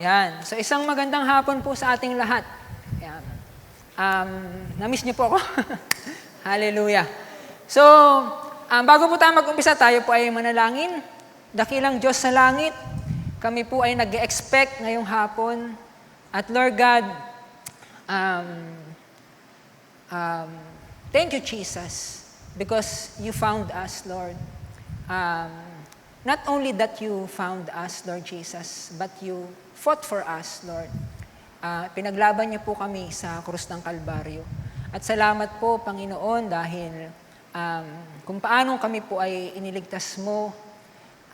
Yan. So isang magandang hapon po sa ating lahat. Yan. Na-miss niyo po ako? Hallelujah. So, bago po tayo mag-umpisa, tayo po ay manalangin. Dakilang Diyos sa langit, kami po ay nag-expect ngayong hapon. At Lord God, thank you, Jesus, because you found us, Lord. Not only that you found us, Lord Jesus, but you fought for us, Lord. Pinaglaban niyo po kami sa krus ng Kalbaryo. At salamat po, Panginoon, dahil kung paano kami po ay iniligtas mo,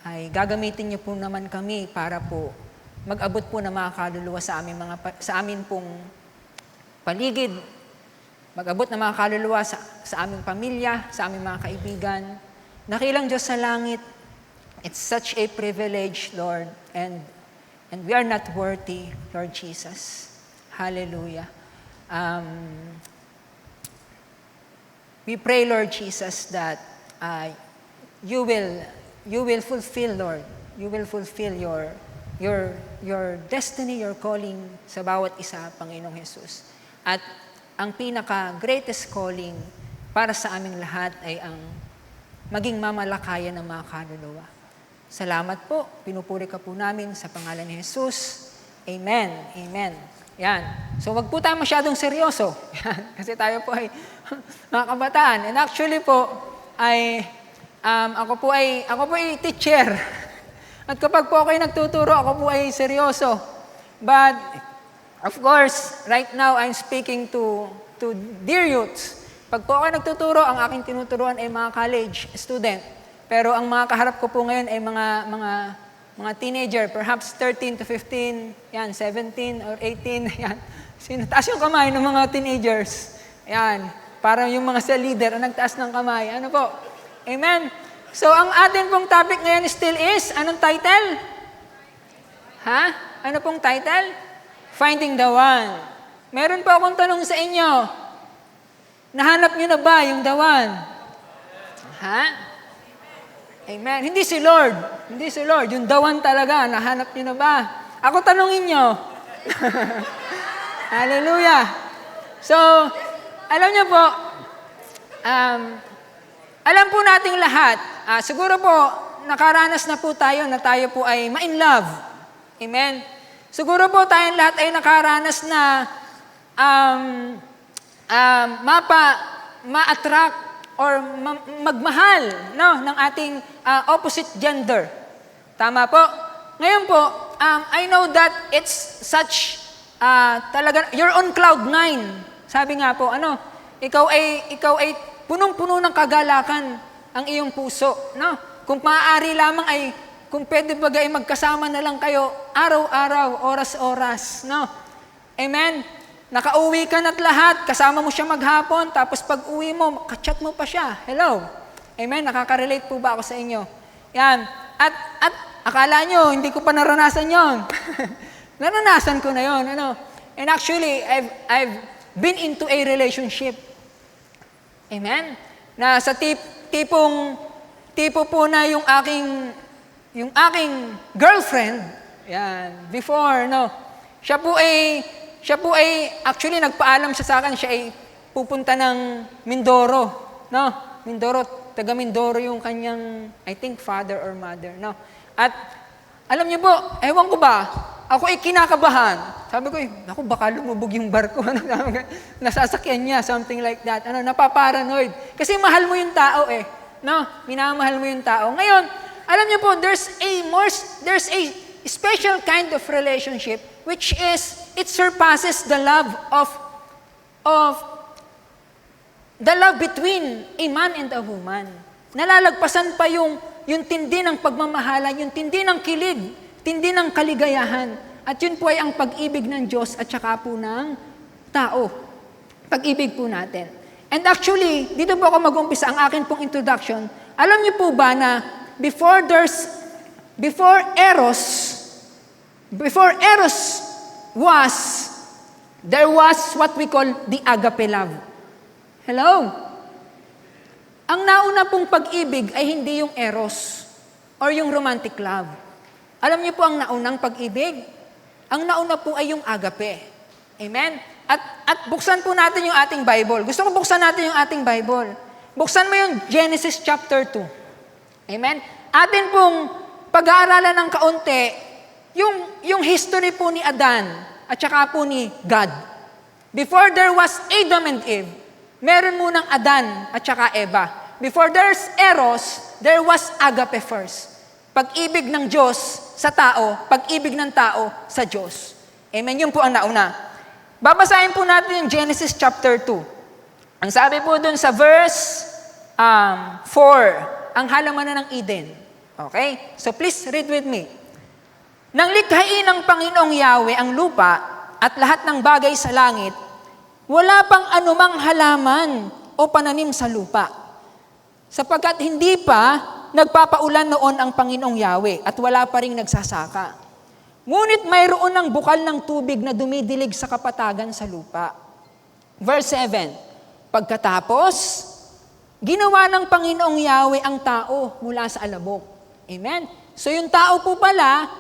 ay gagamitin niyo po naman kami para po mag-abot po ng mga kaluluwa sa amin pong paligid, mag-abot ng mga kaluluwa sa aming pamilya, sa aming mga kaibigan. Dakilang Diyos sa langit, it's such a privilege, Lord, and we are not worthy, Lord Jesus. Hallelujah. We pray, Lord Jesus, that you will fulfill, Lord. You will fulfill your destiny, your calling sa bawat isa, Panginoong Jesus. At ang pinaka-greatest calling para sa aming lahat ay ang maging mamalakayan ng mga kaluluwa. Salamat po. Pinupuri ka po namin sa pangalan ni Jesus. Amen. Amen. Yan. So wag po tayo masyadong seryoso. Kasi tayo po ay mga kabataan. And actually po, ako po ay teacher. At kapag po ako ay nagtuturo, ako po ay seryoso. But, of course, right now I'm speaking to dear youths. Pag po ako nagtuturo, ang aking tinuturuan ay mga college student. Pero ang mga kaharap ko po ngayon ay mga teenager, perhaps 13 to 15, yan, 17 or 18, yan. Sinataas yung kamay ng mga teenagers. Yan, parang yung mga cell leader ang nagtaas ng kamay. Ano po? Amen? So, ang atin pong topic ngayon still is, anong title? Ha? Ano pong title? Finding the One. Meron po akong tanong sa inyo. Nahanap nyo na ba yung the one? Ha? Amen. Hindi si Lord. Hindi si Lord. Yung the one talaga, nahanap nyo na ba? Ako tanungin nyo. Hallelujah. So, alam nyo po, alam po nating lahat, siguro po, nakaranas na po tayo na tayo po ay ma-in love. Amen. Siguro po tayong lahat ay nakaranas na ma-attract or magmahal, no, ng ating opposite gender. Tama po? Ngayon po, I know that it's such, talaga, you're on cloud 9. Sabi nga po, ikaw ay punong-puno ng kagalakan ang iyong puso, no? Kung maaari lamang ay, kung pwede bagay magkasama na lang kayo, araw-araw, oras-oras, no? Amen? Nakauwi ka na't lahat, kasama mo siya maghapon, tapos pag uwi mo, kachat mo pa siya. Hello? Amen? Nakaka-relate po ba ako sa inyo? Yan. At akala nyo, hindi ko pa naranasan yon. Naranasan ko na yon. And actually, I've been into a relationship. Amen? Na sa tipo po na yung aking girlfriend, yan, before, siya po ay actually nagpaalam siya sa akin, siya ay pupunta ng Mindoro, no? Mindoro, taga Mindoro yung kanyang, I think, father or mother, no? At alam niyo po, ewan ko ba, ako ay kinakabahan. Sabi ko, naku, baka lumubog yung barko, nasasakyan niya, something like that. Napaparanoid. Kasi mahal mo yung tao no? Minamahal mo yung tao. Ngayon, alam niyo po, there's a special kind of relationship which is, it surpasses the love between a man and a woman. Nalalagpasan pa yung tindi ng pagmamahalan, yung tindi ng kilig, tindi ng kaligayahan. At yun po ay ang pag-ibig ng Diyos at saka po ng tao. Pag-ibig po natin. And actually, dito po ako mag-umpisa ang akin pong introduction. Alam niyo po ba na before Eros there was what we call the agape love. Hello? Ang nauna pong pag-ibig ay hindi yung eros or yung romantic love. Alam niyo po ang naunang pag-ibig? Ang nauna po ay yung agape. Amen? At buksan po natin yung ating Bible. Gusto ko buksan natin yung ating Bible. Buksan mo yung Genesis chapter 2. Amen? Atin pong pag-aaralan ng kaunti, yung history po ni Adan at saka po ni God. Before there was Adam and Eve, meron munang Adan at saka Eva. Before there's Eros, there was agape first. Pag-ibig ng Diyos sa tao, pag-ibig ng tao sa Diyos. Amen? Yun po ang nauna. Babasahin po natin yung Genesis chapter 2. Ang sabi po dun sa verse 4, ang halamanan ng Eden. Okay? So please read with me. Nang likhain ng Panginoong Yahweh ang lupa at lahat ng bagay sa langit, wala pang anumang halaman o pananim sa lupa. Sapagkat hindi pa nagpapaulan noon ang Panginoong Yahweh at wala pa ring nagsasaka. Ngunit mayroon ng bukal ng tubig na dumidilig sa kapatagan sa lupa. Verse 7, pagkatapos, ginawa ng Panginoong Yahweh ang tao mula sa alabok. Amen? So yung tao po pala,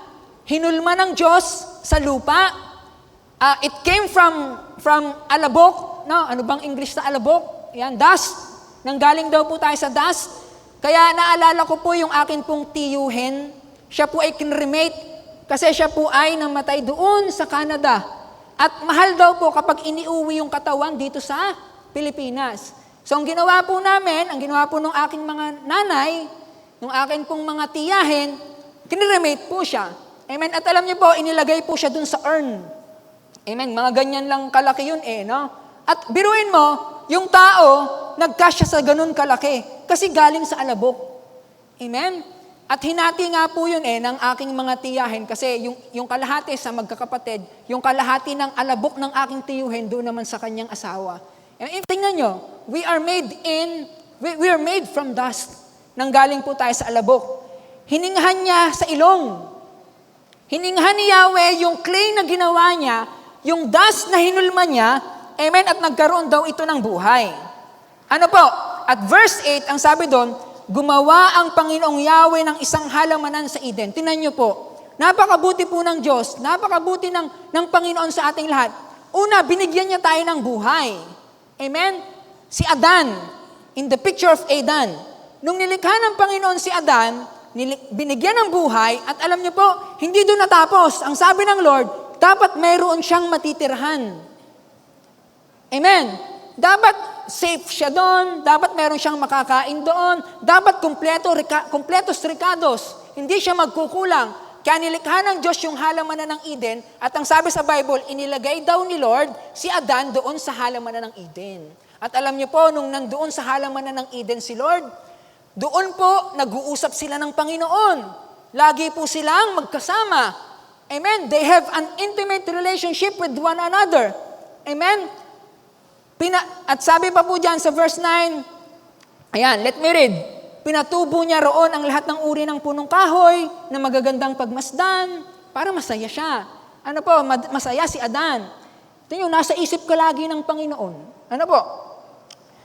hinulma ng Diyos sa lupa. It came from alabok. No? Ano bang English na alabok? Yan, dust. Nanggaling daw po tayo sa dust. Kaya naalala ko po yung akin pong tiyuhin. Siya po ay kinremate kasi siya po ay namatay doon sa Canada. At mahal daw po kapag iniuwi yung katawan dito sa Pilipinas. So ang ginawa po namin, ang ginawa po ng aking mga nanay, ng akin pong mga tiyahin, kinremate po siya. Amen. At alam niyo po, inilagay po siya doon sa urn. Amen. Mga ganyan lang kalaki yun no? At biruin mo, yung tao, nagkasya sa ganun kalaki. Kasi galing sa alabok. Amen? At hinati nga po yun ng aking mga tiyahin. Kasi yung kalahati sa magkakapatid, yung kalahati ng alabok ng aking tiyuhin, doon naman sa kanyang asawa. Tingnan nyo, we are made from dust. Nanggaling po tayo sa alabok. Hininghan niya sa ilong. Hininghan ni Yahweh yung clay na ginawa niya, yung dust na hinulma niya, amen, at nagkaroon daw ito ng buhay. Ano po? At verse 8, ang sabi doon, gumawa ang Panginoong Yahweh ng isang halamanan sa Eden. Tingnan niyo po, napakabuti po ng Diyos, napakabuti ng Panginoon sa ating lahat. Una, binigyan niya tayo ng buhay. Amen? Si Adan, in the picture of Adan, nung nilikha ng Panginoon si Adan, binigyan ng buhay, at alam niyo po, hindi doon natapos. Ang sabi ng Lord, dapat mayroon siyang matitirhan. Amen? Dapat safe siya doon, dapat meron siyang makakain doon, dapat kumpletos ricados, hindi siya magkukulang. Kaya nilikha ng Diyos yung halamanan ng Eden, at ang sabi sa Bible, inilagay daw ni Lord si Adan doon sa halamanan ng Eden. At alam niyo po, nung nandoon sa halamanan ng Eden si Lord, doon po nag-uusap sila ng Panginoon. Lagi po silang magkasama. Amen? They have an intimate relationship with one another. Amen? At sabi pa po dyan sa verse 9, ayan, let me read. Pinatubo niya roon ang lahat ng uri ng punong kahoy na magagandang pagmasdan para masaya siya. Ano po, masaya si Adan. Ito yung nasa isip ka lagi ng Panginoon. Ano po?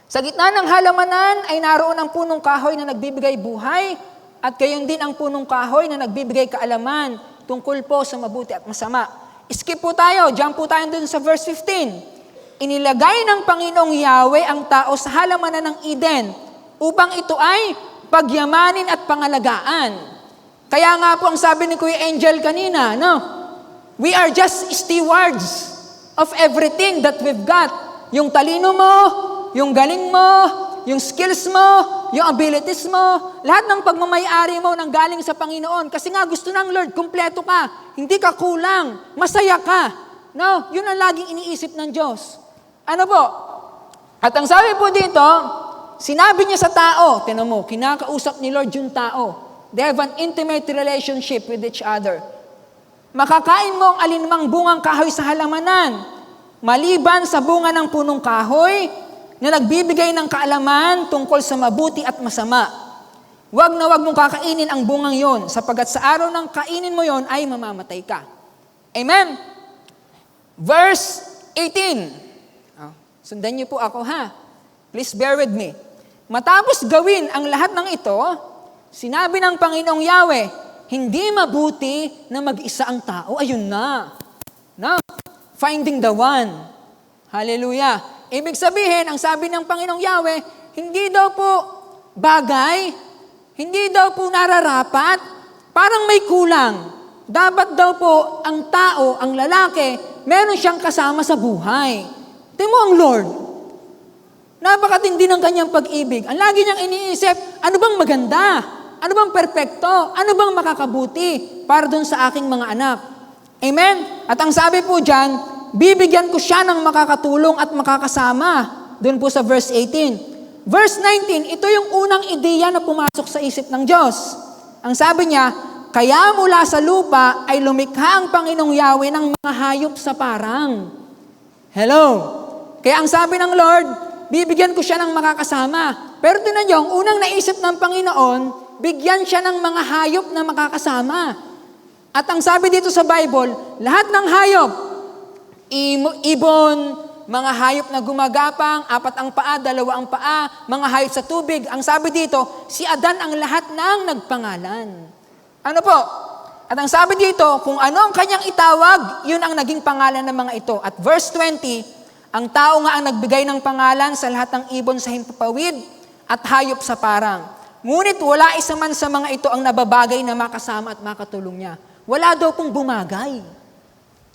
Sa gitna ng halamanan ay naroon ang punong kahoy na nagbibigay buhay at gayon din ang punong kahoy na nagbibigay kaalaman tungkol po sa mabuti at masama. Skip po tayo, jump po tayo dun sa verse 15. Inilagay ng Panginoong Yahweh ang tao sa halamanan ng Eden upang ito ay pagyamanin at pangalagaan. Kaya nga po ang sabi ni Kuya Angel kanina, no? We are just stewards of everything that we've got. Yung talino mo, yung galing mo, yung skills mo, yung abilities mo, lahat ng pagmamayari mo nang galing sa Panginoon. Kasi nga gusto ng Lord, kumpleto ka, hindi ka kulang, masaya ka. No, yun ang laging iniisip ng Diyos. Ano po? At ang sabi po dito, sinabi niya sa tao, tinan mo, kinakausap ni Lord yung tao. They have an intimate relationship with each other. Makakain mo ang alinmang bungang kahoy sa halamanan, maliban sa bunga ng punong kahoy na nagbibigay ng kaalaman tungkol sa mabuti at masama. Huwag na huwag mong kakainin ang bungang yon, sapagkat sa araw ng kainin mo yon ay mamamatay ka. Amen? Verse 18. Sundan niyo po ako ha. Please bear with me. Matapos gawin ang lahat ng ito, sinabi ng Panginoong Yahweh, hindi mabuti na mag-isa ang tao. Ayun na. No? Finding the one. Hallelujah. Ibig sabihin, ang sabi ng Panginoong Yahweh, hindi daw po bagay, hindi daw po nararapat, parang may kulang. Dapat daw po ang tao, ang lalaki, meron siyang kasama sa buhay. Tingnan mo ang Lord. Napakatindi ng kanyang pag-ibig. Ang lagi niyang iniisip, ano bang maganda? Ano bang perpekto? Ano bang makakabuti para dun sa aking mga anak? Amen? At ang sabi po dyan, bibigyan ko siya ng makakatulong at makakasama. Doon po sa verse 18. Verse 19, ito yung unang ideya na pumasok sa isip ng Diyos. Ang sabi niya, kaya mula sa lupa ay lumikha ang Panginoong Yahweh ng mga hayop sa parang. Hello? Kaya ang sabi ng Lord, bibigyan ko siya ng makakasama. Pero tinan niyo, ang unang naisip ng Panginoon, bigyan siya ng mga hayop na makakasama. At ang sabi dito sa Bible, lahat ng hayop, ibon, mga hayop na gumagapang, 4 ang paa, 2 ang paa, mga hayop sa tubig. Ang sabi dito, si Adan ang lahat ng nagpangalan. Ano po? At ang sabi dito, kung ano ang kanyang itawag, yun ang naging pangalan ng mga ito. At verse 20, ang tao nga ang nagbigay ng pangalan sa lahat ng ibon sa himpapawid at hayop sa parang. Ngunit wala isa man sa mga ito ang nababagay na makasama at makatulong niya. Wala daw pong bumagay.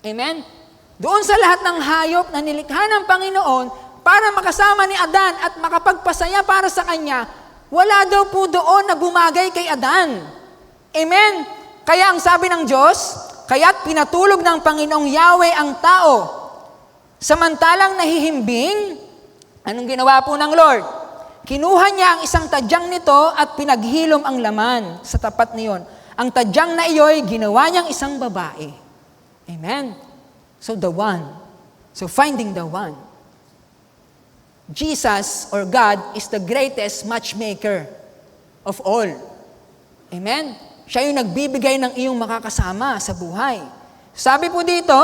Amen? Doon sa lahat ng hayop na nilikha ng Panginoon para makasama ni Adan at makapagpasaya para sa kanya, wala daw po doon na bumagay kay Adan. Amen? Kaya ang sabi ng Diyos, kaya't pinatulog ng Panginoong Yahweh ang tao. Samantalang nahihimbing, anong ginawa po ng Lord? Kinuha niya ang isang tadyang nito at pinaghilom ang laman sa tapat niyon. Ang tadyang na iyo'y ginawa niyang isang babae. Amen? So the one. So finding the one. Jesus or God is the greatest matchmaker of all. Amen? Siya yung nagbibigay ng iyong makakasama sa buhay. Sabi po dito,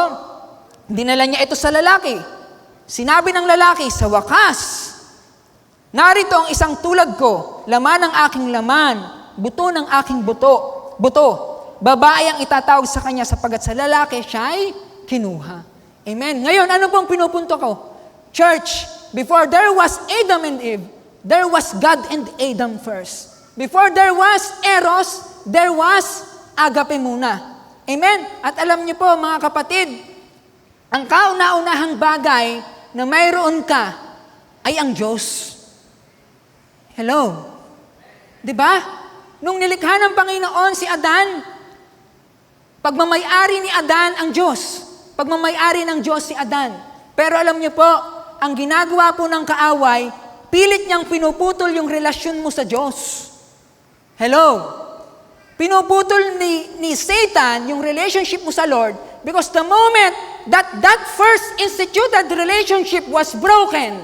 dinala niya ito sa lalaki. Sinabi ng lalaki, sa wakas, narito ang isang tulad ko, laman ng aking laman, buto ng aking buto. Babae ang itatawag sa kanya sapagat sa lalaki siya'y kinuha. Amen. Ngayon, ano pong pinupunto ko? Church, before there was Adam and Eve, there was God and Adam first. Before there was Eros, there was agape muna. Amen? At alam niyo po, mga kapatid, ang kauna-unahang bagay na mayroon ka ay ang Diyos. Hello? Diba? Nung nilikha ng Panginoon si Adan, pagmamayari ni Adan ang Diyos. Pagmamayari ng Diyos si Adan. Pero alam niyo po, ang ginagawa po ng kaaway, pilit niyang pinuputol yung relasyon mo sa Diyos. Hello? Pinuputol ni Satan yung relationship mo sa Lord because the moment that first instituted relationship was broken,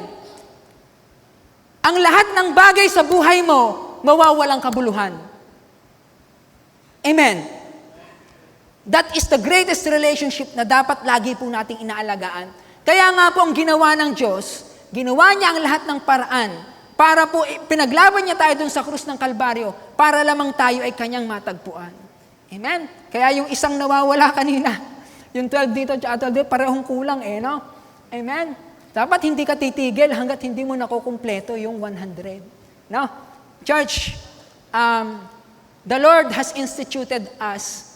ang lahat ng bagay sa buhay mo, mawawalang kabuluhan. Amen. That is the greatest relationship na dapat lagi po nating inaalagaan. Kaya nga po ang ginawa ng Diyos, ginawa niya ang lahat ng paraan para po pinaglaban niya tayo dun sa krus ng Kalbaryo para lamang tayo ay kanyang matagpuan. Amen? Kaya yung isang nawawala kanina, yung 12 dito at 12 dito, parehong kulang no? Amen? Dapat hindi ka titigil hanggat hindi mo nakukumpleto yung 100. No? Church, the Lord has instituted us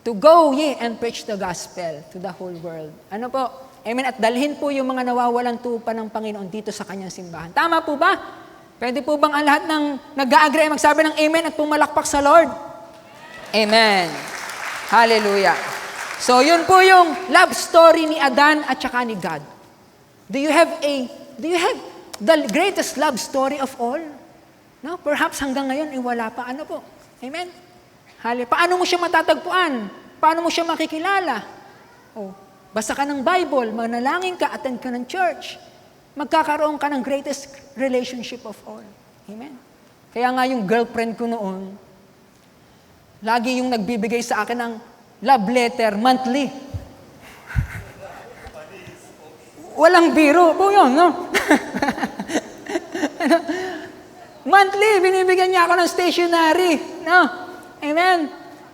to go ye and preach the gospel to the whole world. Ano po? Amen. At dalhin po yung mga nawawalang tupa ng Panginoon dito sa kanyang simbahan. Tama po ba? Pwede po bang ang lahat ng nag-a-agree magsabi ng amen at pumalakpak sa Lord? Amen. Hallelujah. So yun po yung love story ni Adan at saka ni God. Do you have the greatest love story of all? No? Perhaps hanggang ngayon wala pa. Ano po? Amen. Paano mo siya matatagpuan? Paano mo siya makikilala? Basa ka ng Bible, manalangin ka, attend ka ng church. Magkakaroon ka ng greatest relationship of all. Amen? Kaya nga yung girlfriend ko noon, lagi yung nagbibigay sa akin ng love letter monthly. Walang biro po yun, no? Monthly, binibigyan niya ako ng stationery. No? Amen?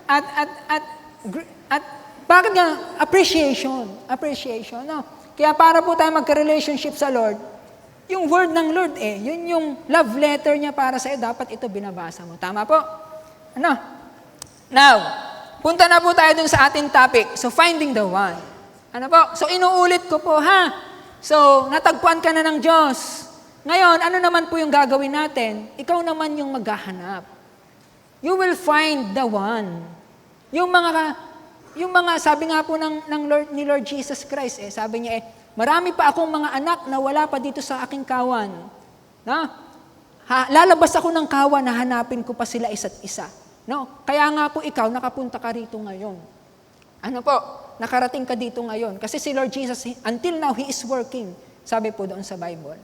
At Bakit nga? Appreciation, no? Kaya para po tayo magka-relationship sa Lord, yung word ng Lord yun yung love letter niya para sa'yo, dapat ito binabasa mo. Tama po? Ano? Now, punta na po tayo dun sa ating topic. So, finding the one. Ano po? So, inuulit ko po, ha? So, natagpuan ka na ng Diyos. Ngayon, ano naman po yung gagawin natin? Ikaw naman yung maghahanap. You will find the one. Yung mga sabi nga po ni Lord Jesus Christ, sabi niya, marami pa akong mga anak na wala pa dito sa aking kawan. No? Lalabas ako ng kawan na hanapin ko pa sila isa't isa. No? Kaya nga po ikaw, nakapunta ka rito ngayon. Ano po? Nakarating ka dito ngayon. Kasi si Lord Jesus, until now, He is working. Sabi po doon sa Bible.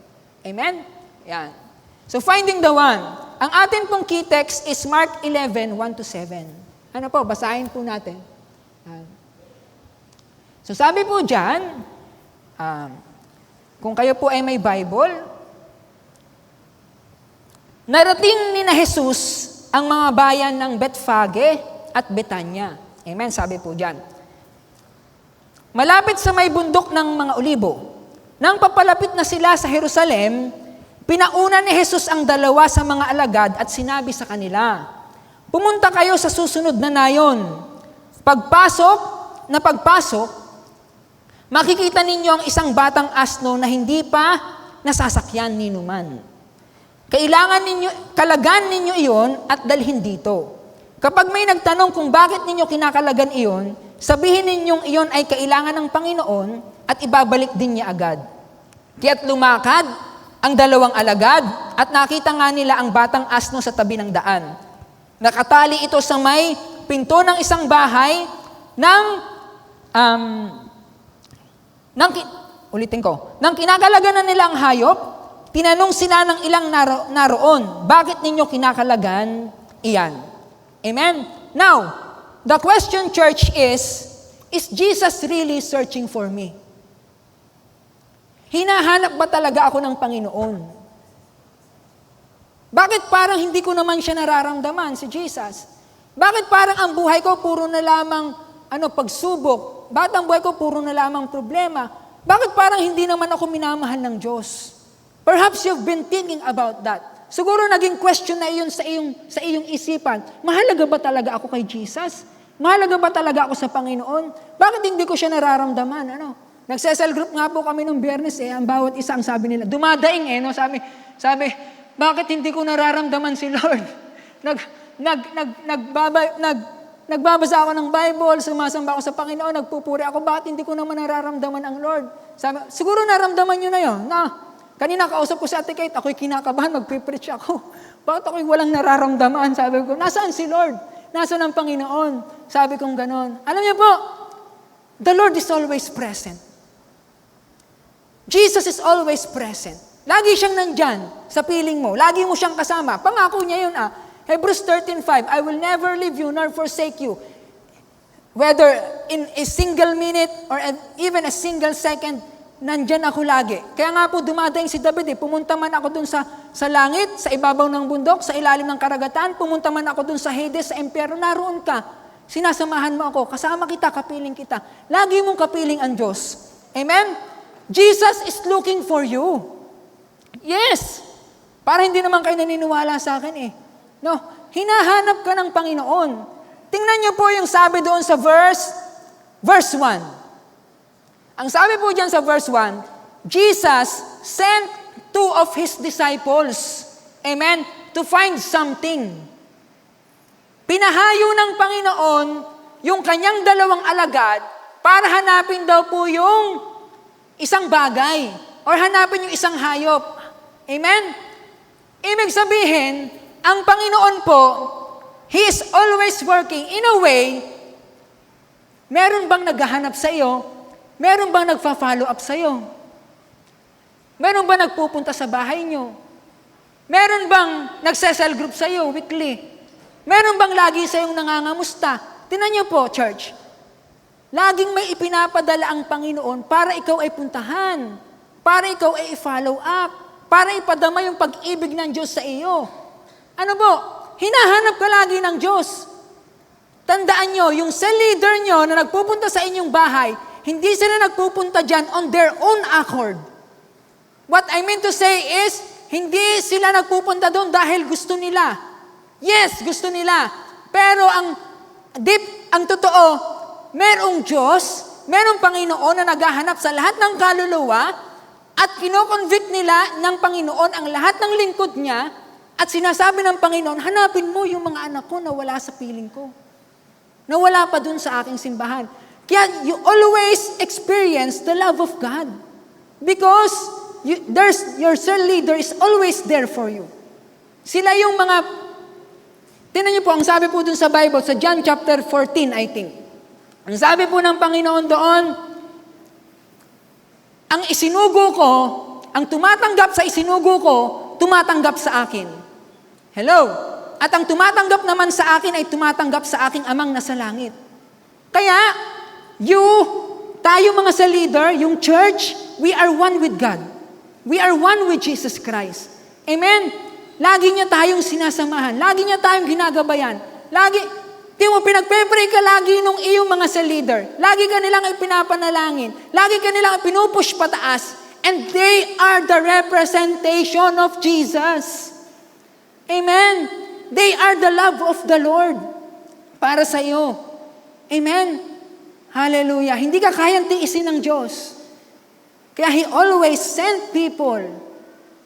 Amen? Yan. So, finding the one. Ang atin pong key text is Mark 11, 1-7. Ano po? Basahin po natin. So, sabi po dyan, kung kayo po ay may Bible, narating ni na Jesus ang mga bayan ng Bethphage at Betania. Amen, sabi po dyan. Malapit sa may bundok ng mga olibo, nang papalapit na sila sa Jerusalem, pinauna ni Jesus ang dalawa sa mga alagad at sinabi sa kanila, pumunta kayo sa susunod na nayon. Pagpasok, makikita ninyo ang isang batang asno na hindi pa nasasakyan ni numan. Kalagan ninyo iyon at dalhin dito. Kapag may nagtanong kung bakit ninyo kinakalagan iyon, sabihin ninyong iyon ay kailangan ng Panginoon at ibabalik din niya agad. Kaya't lumakad ang dalawang alagad at nakita nga nila ang batang asno sa tabi ng daan. Nakatali ito sa may pinto ng isang bahay nang kinakalagan na nila ang hayop, tinanong sila ng ilang naroon, bakit ninyo kinakalagan iyan? Amen? Now, the question, church, is Jesus really searching for me? Hinahanap ba talaga ako ng Panginoon? Bakit parang hindi ko naman siya nararamdaman, si Jesus? Bakit parang ang buhay ko puro na lamang pagsubok? Bakit ang buhay ko puro na lamang problema? Bakit parang hindi naman ako minamahal ng Diyos? Perhaps you've been thinking about that. Siguro naging question na iyon sa iyong isipan. Mahalaga ba talaga ako kay Jesus? Mahalaga ba talaga ako sa Panginoon? Bakit hindi ko siya nararamdaman? Nagse-cell group nga po kami nung Biyernes ang bawat isa ang sabi nila, dumadaing sabi, bakit hindi ko nararamdaman si Lord? Nagbabasa ako ng Bible, sumasamba ako sa Panginoon, nagpupuri ako, bakit hindi ko naman nararamdaman ang Lord? Sabi, siguro naramdaman nyo na yun. Kanina kausap ko si Ate Kate, ako'y kinakabahan, magpipreach ako. Bakit ako'y walang nararamdaman? Sabi ko, nasaan si Lord? Nasaan ang Panginoon? Sabi kong ganon. Alam niyo po, the Lord is always present. Jesus is always present. Lagi siyang nandyan sa piling mo. Lagi mo siyang kasama. Pangako niya yun Hebrews 13:5, I will never leave you nor forsake you. Whether in a single minute or even a single second, nandyan ako lagi. Kaya nga po dumadaing si David pumunta man ako dun sa langit, sa ibabaw ng bundok, sa ilalim ng karagatan, pumunta man ako dun sa Hades, sa impyerno, naroon ka. Sinasamahan mo ako, kasama kita, kapiling kita. Lagi mong kapiling ang Diyos. Amen? Jesus is looking for you. Yes. Para hindi naman kayo naniniwala sa akin No, hinahanap ka ng Panginoon. Tingnan niyo po yung sabi doon sa verse 1. Ang sabi po diyan sa verse 1, Jesus sent 2 of His disciples, amen, to find something. Pinahayo ng Panginoon yung kanyang dalawang alagad para hanapin daw po yung isang bagay or hanapin yung isang hayop. Amen? Ibig sabihin, ang Panginoon po, He is always working. In a way, meron bang naghahanap sa iyo? Meron bang nagfa-follow up sa iyo? Meron bang nagpupunta sa bahay niyo? Meron bang nagse-cell group sa iyo weekly? Meron bang lagi sa iyong nangangamusta? Tingnan niyo po, church. Laging may ipinapadala ang Panginoon para ikaw ay puntahan, para ikaw ay i-follow up, para ipadama yung pag-ibig ng Diyos sa iyo. Ano po? Hinahanap ka lagi ng Diyos. Tandaan nyo, yung cell leader nyo na nagpupunta sa inyong bahay, hindi sila nagpupunta dyan on their own accord. What I mean to say is, hindi sila nagpupunta doon dahil gusto nila. Yes, gusto nila. Pero ang totoo, merong Diyos, merong Panginoon na naghahanap sa lahat ng kaluluwa at kinoconvict nila ng Panginoon ang lahat ng lingkod niya at sinasabi ng Panginoon, hanapin mo yung mga anak ko na wala sa piling ko. Na wala pa dun sa aking simbahan. Kaya you always experience the love of God. Because your cell leader is always there for you. Sila yung mga, tinan niyo po, ang sabi po dun sa Bible, sa John chapter 14, I think. Ang sabi po ng Panginoon doon, ang isinugo ko, ang tumatanggap sa isinugo ko, tumatanggap sa akin. Hello? At ang tumatanggap naman sa akin ay tumatanggap sa aking amang nasa langit. Kaya, tayo mga sa leader, yung church, we are one with God. We are one with Jesus Christ. Amen? Lagi niya tayong sinasamahan. Lagi niya tayong ginagabayan. Pinagpe-pray ka lagi nung iyong mga sa leader. Lagi ka nilang ipinapanalangin. Lagi ka nilang pinupush pataas. And they are the representation of Jesus. Amen? They are the love of the Lord para sa iyo. Amen? Hallelujah. Hindi ka kayang tiisin ng Diyos. Kaya He always sent people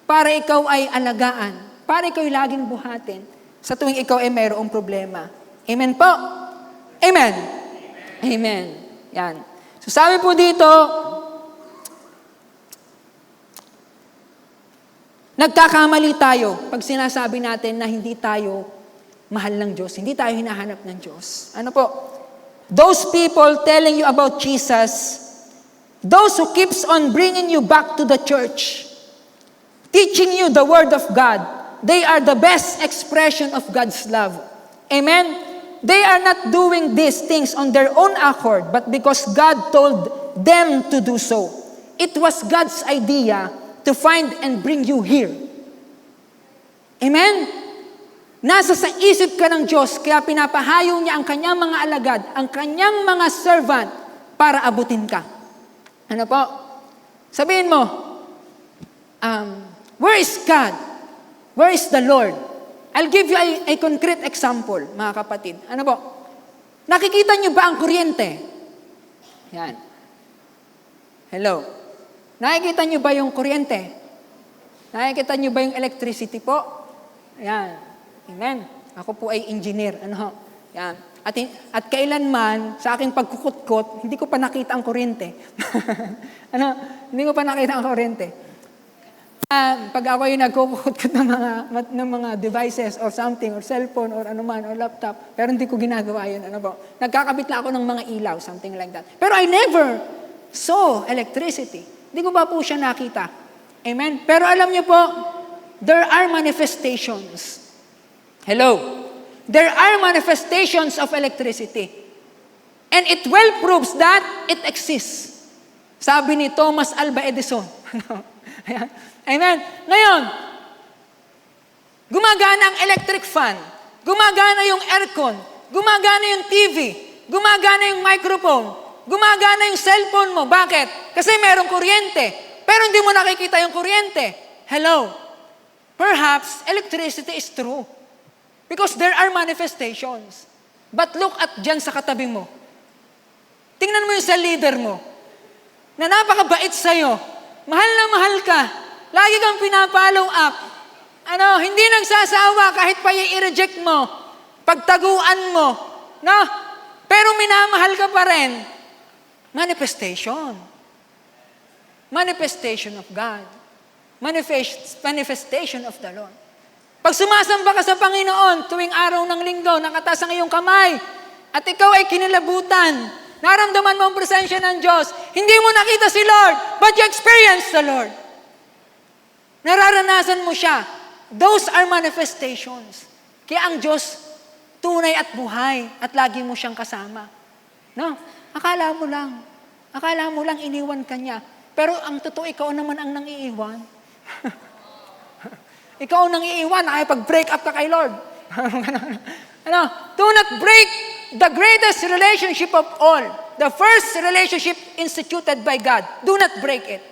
para ikaw ay alagaan, para ikaw ay laging buhatin sa tuwing ikaw ay mayroong problema. Amen po? Amen? Amen. Yan. So sabi po dito, nagkakamali tayo pag sinasabi natin na hindi tayo mahal ng Diyos, hindi tayo hinahanap ng Diyos. Ano po? Those people telling you about Jesus, those who keeps on bringing you back to the church, teaching you the Word of God, they are the best expression of God's love. Amen? They are not doing these things on their own accord, but because God told them to do so. It was God's idea to find and bring you here. Amen? Nasa sa isip ka ng Diyos, kaya pinapahayo niya ang kanyang mga alagad, ang kanyang mga servant, para abutin ka. Ano po? Sabihin mo, where is God? Where is the Lord? I'll give you a concrete example, mga kapatid. Ano po? Nakikita niyo ba ang kuryente? Yan. Hello? Nakikita niyo ba yung kuryente? Nakikita niyo ba yung electricity po? Ayan. Amen. Ako po ay engineer. Ano? Yan. At kailanman, sa aking pagkukutkot, hindi ko pa nakita ang kuryente. Ano? Hindi ko pa nakita ang kuryente. Pag ako yung nagkukutkot ng mga devices or something, or cellphone, or anuman, or laptop, pero hindi ko ginagawa yun. Ano po? Nagkakabit lang ako ng mga ilaw, something like that. Pero I never saw electricity. Hindi ko pa po siya nakita. Amen? Pero alam niyo po, there are manifestations. Hello? There are manifestations of electricity. And it well proves that it exists. Sabi ni Thomas Alva Edison. Amen? Ngayon, gumagana ang electric fan, gumagana yung aircon, gumagana yung TV, gumagana yung microphone, gumagana yung cellphone mo. Bakit? Kasi merong kuryente. Pero hindi mo nakikita yung kuryente. Hello? Perhaps electricity is true. Because there are manifestations. But look at dyan sa katabi mo. Tingnan mo yung sa leader mo, na napakabait sa'yo. Mahal na mahal ka. Lagi kang pinapollow up. Hindi nagsasawa kahit pa i-reject mo. Pagtaguan mo. No? Pero minamahal ka pa rin. Manifestation. Manifestation of God. Manifestation of the Lord. Pag sumasamba ka sa Panginoon, tuwing araw ng linggo, nakataas ang iyong kamay, at ikaw ay kinilabutan, naramdaman mo ang presensya ng Diyos, hindi mo nakita si Lord, but you experience the Lord. Nararanasan mo siya. Those are manifestations. Kaya ang Diyos, tunay at buhay, at lagi mo siyang kasama. No? Akala mo lang iniwan ka niya. Pero ang totoo, ikaw naman ang nangiiwan. Ikaw ang nangiiwan, nakipag-break up ka kay Lord. Do not break the greatest relationship of all, the first relationship instituted by God. Do not break it.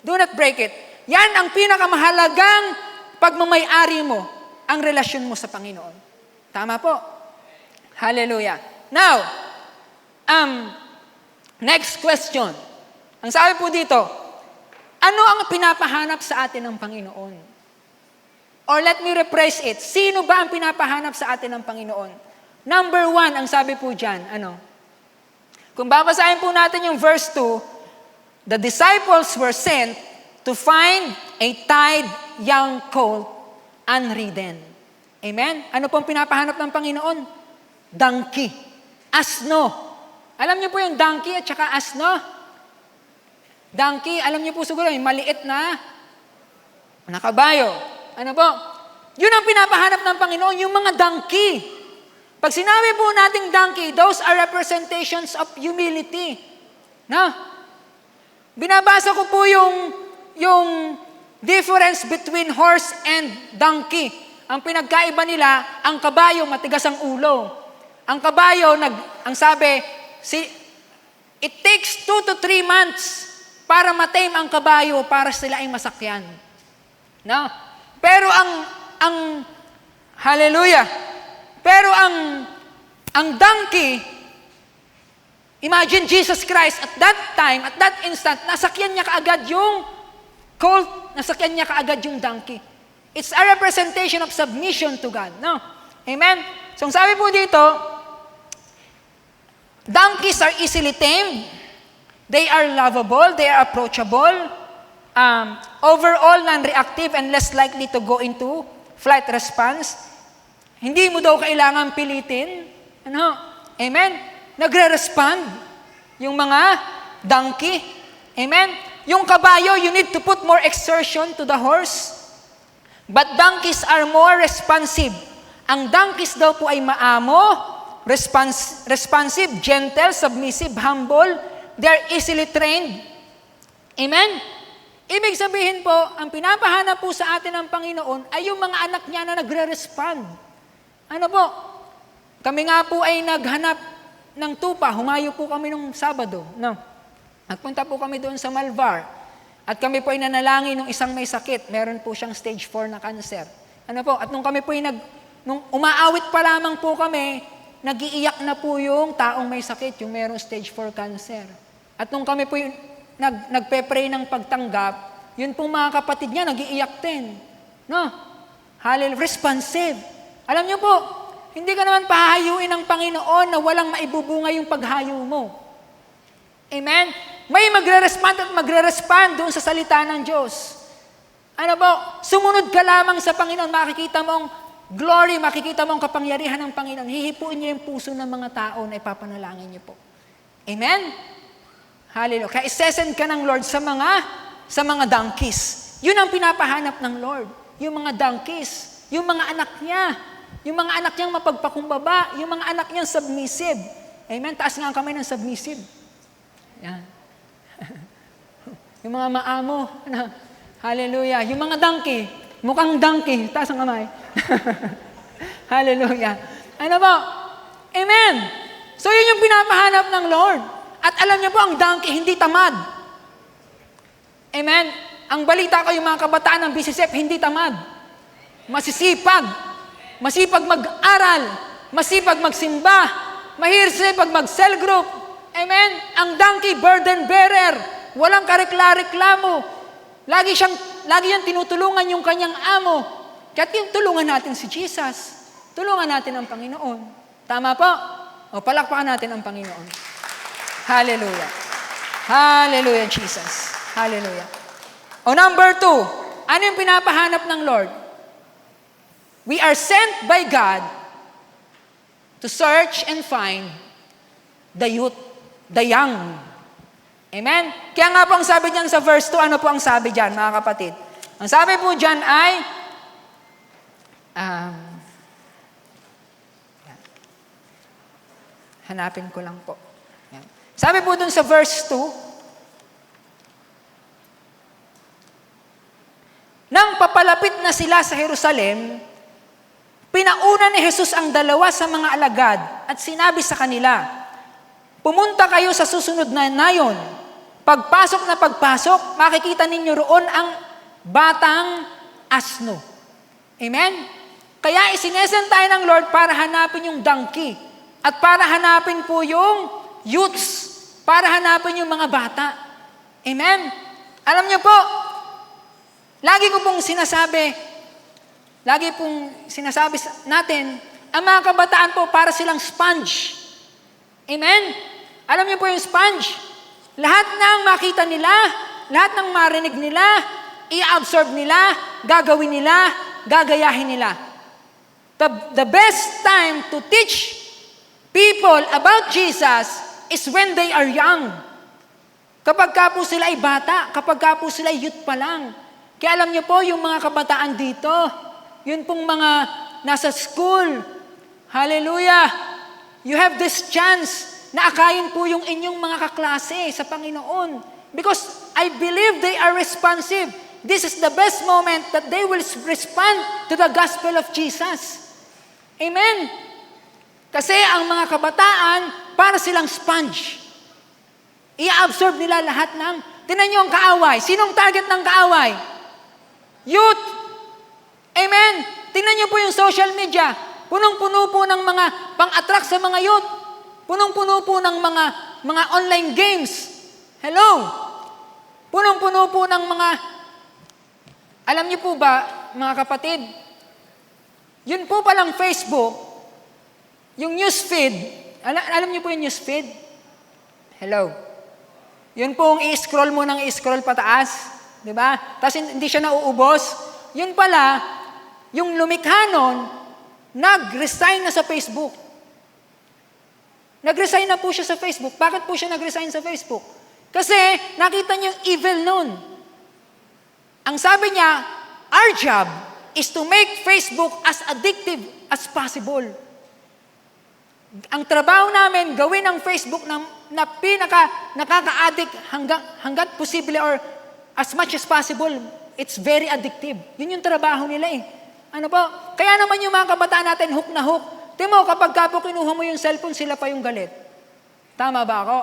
Do not break it. Yan ang pinakamahalagang pagmamayari mo, ang relasyon mo sa Panginoon. Tama po. Hallelujah. Now, next question. Ang sabi po dito, ano ang pinapahanap sa atin ng Panginoon? Or let me rephrase it. Sino ba ang pinapahanap sa atin ng Panginoon? Number 1, ang sabi po dyan, ano? Kung babasahin po natin yung verse 2, the disciples were sent to find a tied young colt unridden. Amen? Ano pong pinapahanap ng Panginoon? Donkey. Asno. Alam niyo po yung donkey at saka asno? Donkey, alam niyo po siguro, yung maliit na kabayo. Ano po? Yun ang pinapahanap ng Panginoon, yung mga donkey. Pag sinabi po nating donkey, those are representations of humility. No? Binabasa ko po yung difference between horse and donkey. Ang pinagkaiba nila, ang kabayo matigas ang ulo. Ang kabayo, ang sabi, it takes 2 to 3 months para matame ang kabayo para sila ay masakyan. No? Pero hallelujah. Pero ang donkey, imagine Jesus Christ at that time, at that instant, nasakyan niya kaagad yung colt, nasakyan niya kaagad yung donkey. It's a representation of submission to God. No? Amen? So, sabi po dito, donkeys are easily tamed. They are lovable. They are approachable. Overall, non-reactive and less likely to go into flight response. Hindi mo daw kailangan pilitin. Ano? Amen? Nagre-respond yung mga donkey. Amen? Yung kabayo, you need to put more exertion to the horse. But donkeys are more responsive. Ang donkeys daw po ay maamo, responsive, gentle, submissive, humble. They're easily trained. Amen? Ibig sabihin po, ang pinapahanap po sa atin ng Panginoon ay yung mga anak niya na nagre-respond. Ano po? Kami nga po ay naghanap ng tupa. Humayo po kami nung Sabado. No? Nagpunta po kami doon sa Malvar. At kami po ay nanalangin ng isang may sakit. Meron po siyang stage 4 na cancer. Ano po? At nung kami po ay nung umaawit pa lamang po kami, nag-iiyak na po yung taong may sakit, yung merong stage 4 cancer. At nung kami po yung nagpe-pray ng pagtanggap, yun pong mga kapatid niya, nag-iiyak din. No? Hallelujah. Responsive. Alam niyo po, hindi ka naman pahayuin ng Panginoon na walang maibubunga yung paghayo mo. Amen? May magre-respond at magre-respond doon sa salita ng Diyos. Ano po? Sumunod ka lamang sa Panginoon, makikita mong glory, makikita mong kapangyarihan ng Panginoon. Hihipuin niyo yung puso ng mga tao na ipapanalangin niyo po. Amen? Hallelujah. Kaya isesend ka ng Lord sa mga donkeys. Yun ang pinapahanap ng Lord. Yung mga donkeys. Yung mga anak niya. Yung mga anak niyang mapagpakumbaba. Yung mga anak niyang submissive. Amen? Taas nga kami ng submissive. Yan. Yung mga maamo. Hallelujah. Yung mga donkey. Mukhang donkey. Taas ang kamay. Hallelujah. Ano po? Amen. So yun yung pinapahanap ng Lord. At alam niyo po, ang donkey hindi tamad. Amen? Ang balita ko, yung mga kabataan ng BCSF, hindi tamad. Masisipag. Masipag mag-aral. Masipag magsimba. Masipag mag-cell group. Amen? Ang donkey, burden bearer. Walang karekla-reklamo. Lagi yan tinutulungan yung kanyang amo. Kaya tulungan natin si Jesus. Tulungan natin ang Panginoon. Tama po? O palakpakan natin ang Panginoon. Hallelujah. Hallelujah, Jesus. Hallelujah. O number 2, ano yung pinapahanap ng Lord? We are sent by God to search and find the youth, the young. Amen? Kaya nga po ang sabi diyan sa verse 2, ano po ang sabi diyan, mga kapatid? Ang sabi po diyan ay, hanapin ko lang po. Sabi po dun sa verse 2, nang papalapit na sila sa Jerusalem, pinauna ni Jesus ang dalawa sa mga alagad at sinabi sa kanila, pumunta kayo sa susunod na nayon. Pagpasok na pagpasok, makikita ninyo roon ang batang asno. Amen? Kaya isinesend tayo ng Lord para hanapin yung donkey at para hanapin po yung youths, para hanapin yung mga bata. Amen? Alam niyo po, lagi pong sinasabi natin, ang mga kabataan po para silang sponge. Amen? Alam niyo po yung sponge? Lahat ng makita nila, lahat ng marinig nila, i-absorb nila, gagawin nila, gagayahin nila. The best time to teach people about Jesus is when they are young. Kapag ka po sila ay bata, kapag ka po sila ay youth pa lang. Kaya alam niyo po, yung mga kabataan dito, yun pong mga nasa school, hallelujah, you have this chance na akayin po yung inyong mga kaklase sa Panginoon. Because I believe they are responsive. This is the best moment that they will respond to the gospel of Jesus. Amen? Kasi ang mga kabataan, para silang sponge. I-absorb nila lahat ng, tinan nyo ang kaaway. Sinong target ng kaaway? Youth. Amen? Tingnan nyo po yung social media. Punong-puno po ng mga pang-attract sa mga youth. Punong-puno po ng mga online games. Hello? Punong-puno po ng mga, alam niyo po ba, mga kapatid, yun po palang Facebook, yung newsfeed, alam niyo po yung newsfeed? Hello? Yun pong i-scroll mo ng i-scroll pataas, di ba? Tapos hindi siya nauubos. Yun pala, yung lumikha nun, nag-resign na sa Facebook. Nag-resign na po siya sa Facebook. Bakit po siya nag-resign sa Facebook? Kasi nakita niyo yung evil nun. Ang sabi niya, our job is to make Facebook as addictive as possible. Ang trabaho namin, gawin ang Facebook na nakaka-addict hanggat posible or as much as possible. It's very addictive. Yun yung trabaho nila eh. Ano po? Kaya naman yung mga kabataan natin, hook na hook. Timo, kapag ka po kinuha mo yung cellphone, sila pa yung galit. Tama ba ako?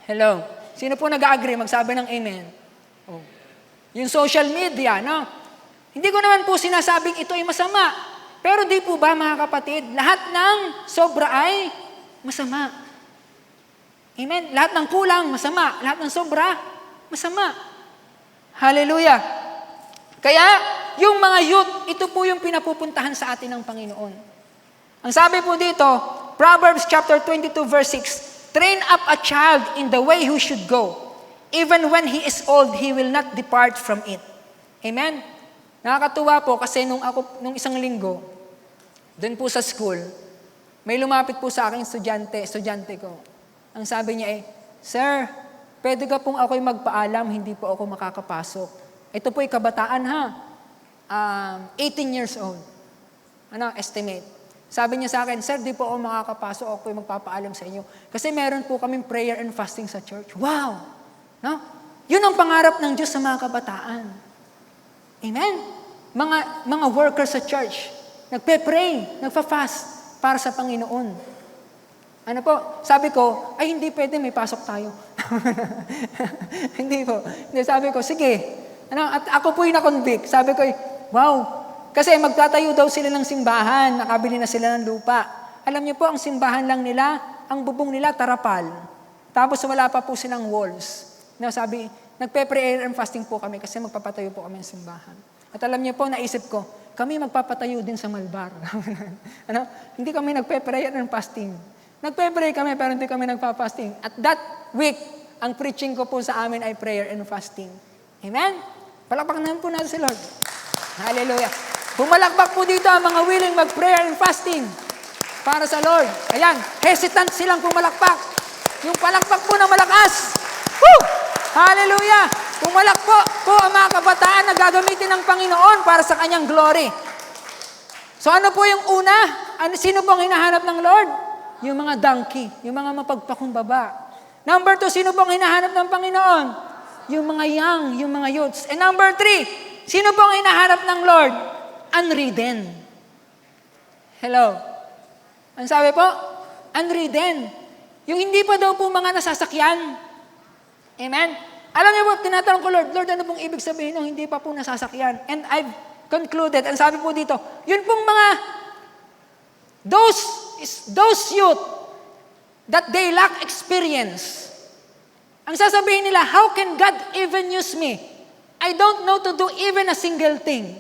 Hello? Sino po nag-agree? Magsabi ng amen. Oh. Yung social media, no? Hindi ko naman po sinasabing ito ay masama. Pero di po ba, mga kapatid, lahat ng sobra ay masama. Amen? Lahat ng kulang, masama. Lahat ng sobra, masama. Hallelujah. Kaya, yung mga youth, ito po yung pinapupuntahan sa atin ng Panginoon. Ang sabi po dito, Proverbs chapter 22 verse 6, train up a child in the way he should go. Even when he is old, he will not depart from it. Amen? Nakakatuwa po kasi nung isang linggo, doon po sa school, may lumapit po sa akin estudyante ko. Ang sabi niya Sir, pwede ka pong ako'y magpaalam, hindi po ako makakapasok. Ito po'y kabataan ha. 18 years old. Estimate. Sabi niya sa akin, Sir, di po ako makakapasok, ako po'y magpapaalam sa inyo. Kasi meron po kaming prayer and fasting sa church. Wow! No? Yun ang pangarap ng Diyos sa mga kabataan. Amen? Mga workers sa church, nagpe-pray, nagpa-fast para sa Panginoon. Ano po? Sabi ko, ay hindi pwede, may pasok tayo. Hindi po. Hindi, sabi ko, sige. At ako po'y na-convict. Sabi ko, wow! Kasi magtatayo daw sila ng simbahan, nakabili na sila ng lupa. Alam niyo po, ang simbahan lang nila, ang bubong nila, tarapal. Tapos wala pa po silang walls. Sabi, nagpe-prayer and fasting po kami kasi magpapatayo po kami ng simbahan. At alam niyo po, naisip ko, kami magpapatayo din sa Malbar. Hindi kami nagpe-prayer and fasting. Nagpe-pray kami pero hindi kami nagpa-fasting. At that week, ang preaching ko po sa amin ay prayer and fasting. Amen? Palakpakan po natin si Lord. Hallelujah. Bumalakpak po dito ang mga willing mag-prayer and fasting para sa Lord. Ayan, hesitant silang pumalakpak. Yung palakpak po na malakas. Woo! Hallelujah! Pumalakpak po ang mga kabataan na gagamitin ng Panginoon para sa kanyang glory. So ano po yung una? Sino pong hinahanap ng Lord? Yung mga donkey, yung mga mapagpakumbaba. Number 2, sino pong hinahanap ng Panginoon? Yung mga young, yung mga youths. And number 3, sino pong hinahanap ng Lord? Unridden. Hello? Ang sabi po? Unridden. Yung hindi pa daw po mga nasasakyan. Amen? Alam niyo po, tinatanong ko, Lord, ano pong ibig sabihin ng hindi pa po nasasakyan? And I've concluded, ang sabi po dito, yun pong mga, those youth, that they lack experience. Ang sasabihin nila, how can God even use me? I don't know to do even a single thing.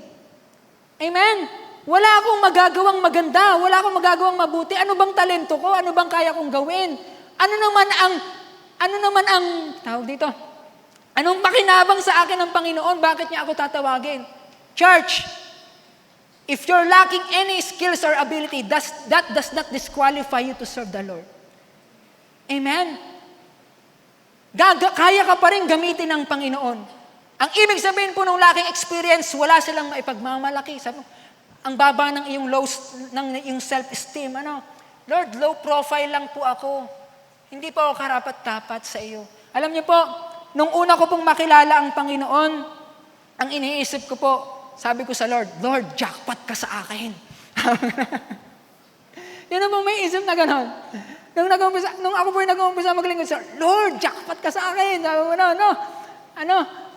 Amen? Wala akong magagawang maganda, wala akong magagawang mabuti. Ano bang talento ko? Ano bang kaya kong gawin? Ano naman ang tawag dito? Anong pakinabang sa akin ng Panginoon? Bakit niya ako tatawagin? Church, if you're lacking any skills or ability, that does not disqualify you to serve the Lord. Amen? Kaya ka pa rin gamitin ng Panginoon. Ang ibig sabihin po ng lacking experience, wala silang maipagmamalaki. Sabi, ang baba ng iyong iyong self-esteem. Lord, low profile lang po ako. Hindi po ako karapat-dapat sa iyo. Alam niyo po, nung una ko pong makilala ang Panginoon, ang iniisip ko po, sabi ko sa Lord, Lord, jackpot ka sa akin. Yun ang may isip na gano'n. Nung ako po yung nag-uumpisa maglingkod, Lord, jackpot ka sa akin. Sabi mo,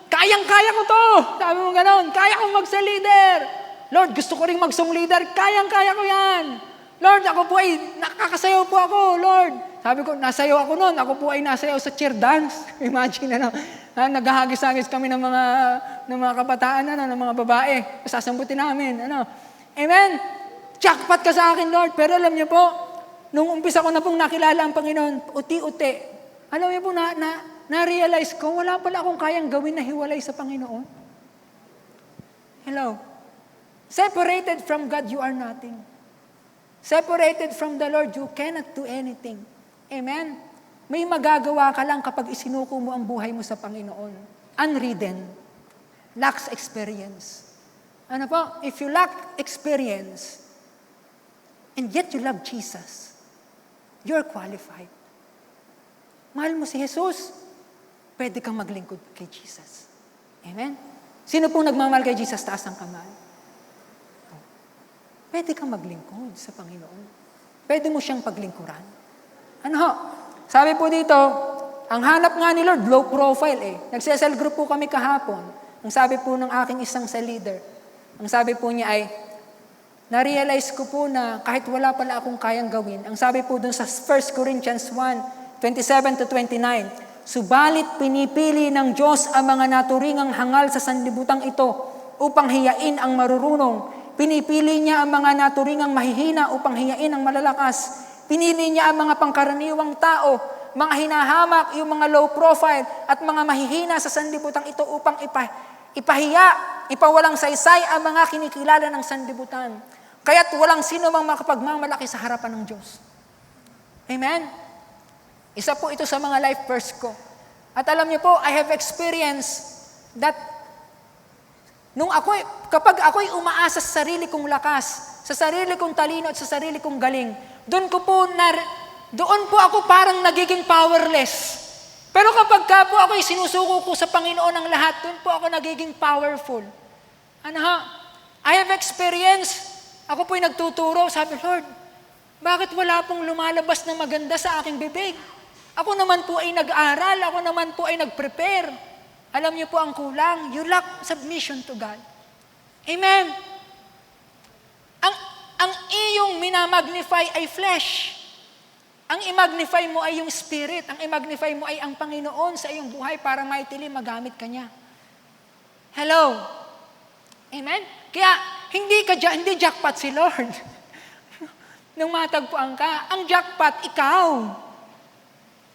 kayang-kaya ko to. Sabi mo gano'n, kaya kong mag-leader. Lord, gusto ko rin mag-song leader. Kayang-kaya ko yan. Lord, ako po ay, nakakasayaw po ako, Lord. Sabi ko, nasayaw ako noon. Ako po ay nasayaw sa cheer dance. Imagine, naghahagis-hagis kami ng mga kabataan, ng mga babae. Sasambutin namin, Amen? Jackpot ka sa akin, Lord. Pero alam niyo po, nung umpisa ko na pong nakilala ang Panginoon, uti-uti, alam niyo po, na-realize ko, wala pala akong kayang gawin na hiwalay sa Panginoon. Hello? Separated from God, you are nothing. Separated from the Lord, you cannot do anything. Amen? May magagawa ka lang kapag isinuko mo ang buhay mo sa Panginoon. Unridden. Lacks experience. Ano po? If you lack experience, and yet you love Jesus, you're qualified. Mahal mo si Jesus, pwede kang maglingkod kay Jesus. Amen? Sino pong nagmamahal kay Jesus? Taas ang kamay. Pwede kang maglingkod sa Panginoon. Pwede mo siyang paglingkuran. Sabi po dito, ang hanap nga ni Lord, low profile Nagse-cell group po kami kahapon. Ang sabi po ng aking isang cell leader, ang sabi po niya ay, na-realize ko po na kahit wala pala akong kayang gawin, ang sabi po dun sa 1 Corinthians 1:27-29, subalit pinipili ng Diyos ang mga naturingang hangal sa sanlibutan ito upang hiyain ang marurunong. Pinipili niya ang mga naturingang mahihina upang hiyain ang malalakas. Pinili niya ang mga pangkaraniwang tao, mga hinahamak, yung mga low profile, at mga mahihina sa sanlibutan ito upang ipahiya, ipawalang saysay ang mga kinikilala ng sanlibutan. Kaya't walang sino mang makapagmamalaki sa harapan ng Diyos. Amen? Isa po ito sa mga life verse ko. At alam niyo po, I have experienced that kapag ako'y umaasa sa sarili kong lakas, sa sarili kong talino at sa sarili kong galing, doon po ako parang nagiging powerless. Pero kapag po ako'y sinusuko ko sa Panginoon ang lahat, doon po ako nagiging powerful. I have experienced, ako po'y nagtuturo, sabi, Lord, bakit wala pong lumalabas na maganda sa aking bibig? Ako naman po ay nag-aral, ako naman po ay nag-prepare. Alam niyo po ang kulang, you lack submission to God. Amen. Ang iyong minamagnify ay flesh. Ang i-magnify mo ay yung spirit. Ang i-magnify mo ay ang Panginoon sa iyong buhay para mightily magamit ka niya. Hello. Amen? Kaya hindi jackpot si Lord. Nung matagpuan ka, ang jackpot ikaw.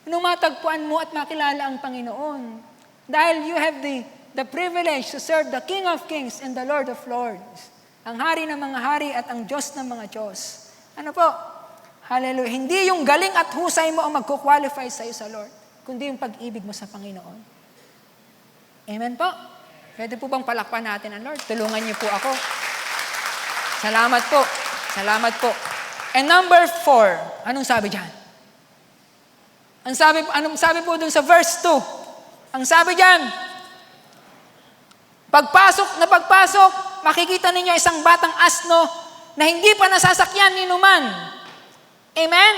Nung matagpuan mo at makilala ang Panginoon. Dahil you have the privilege to serve the King of Kings and the Lord of Lords. Ang hari ng mga hari at ang Diyos ng mga Diyos. Ano po? Hallelujah. Hindi yung galing at husay mo ang magkukwalify sa iyo sa Lord, kundi yung pag-ibig mo sa Panginoon. Amen po? Pwede po bang palakpan natin ang Lord? Tulungan niyo po ako. Salamat po. Salamat po. And number 4, anong sabi dyan? Anong sabi po dun sa verse 2? Ang sabi dyan, pagpasok, makikita ninyo isang batang asno na hindi pa nasasakyan ni numan. Amen?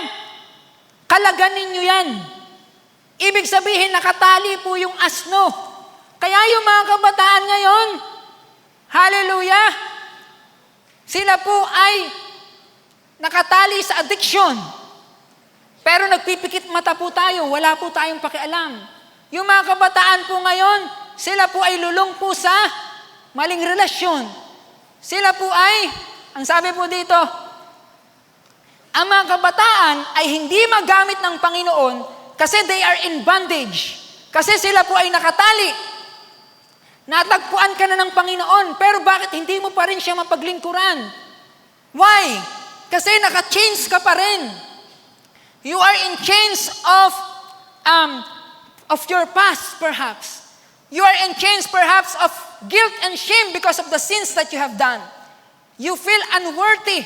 Kalaganin nyo yan. Ibig sabihin, nakatali po yung asno. Kaya yung mga kabataan ngayon, hallelujah, sila po ay nakatali sa addiction. Pero nagpipikit mata po tayo, wala po tayong pakialam. Yung mga kabataan po ngayon, sila po ay lulong po sa maling relasyon. Sila po ay, ang sabi po dito, ang mga kabataan ay hindi magamit ng Panginoon kasi they are in bondage. Kasi sila po ay nakatali. Natagpuan ka na ng Panginoon, pero bakit hindi mo pa rin siya mapaglingkuran? Why? Kasi naka-chains ka pa rin. You are in chains of your past, perhaps. You are in chains, perhaps, of guilt and shame because of the sins that you have done. You feel unworthy.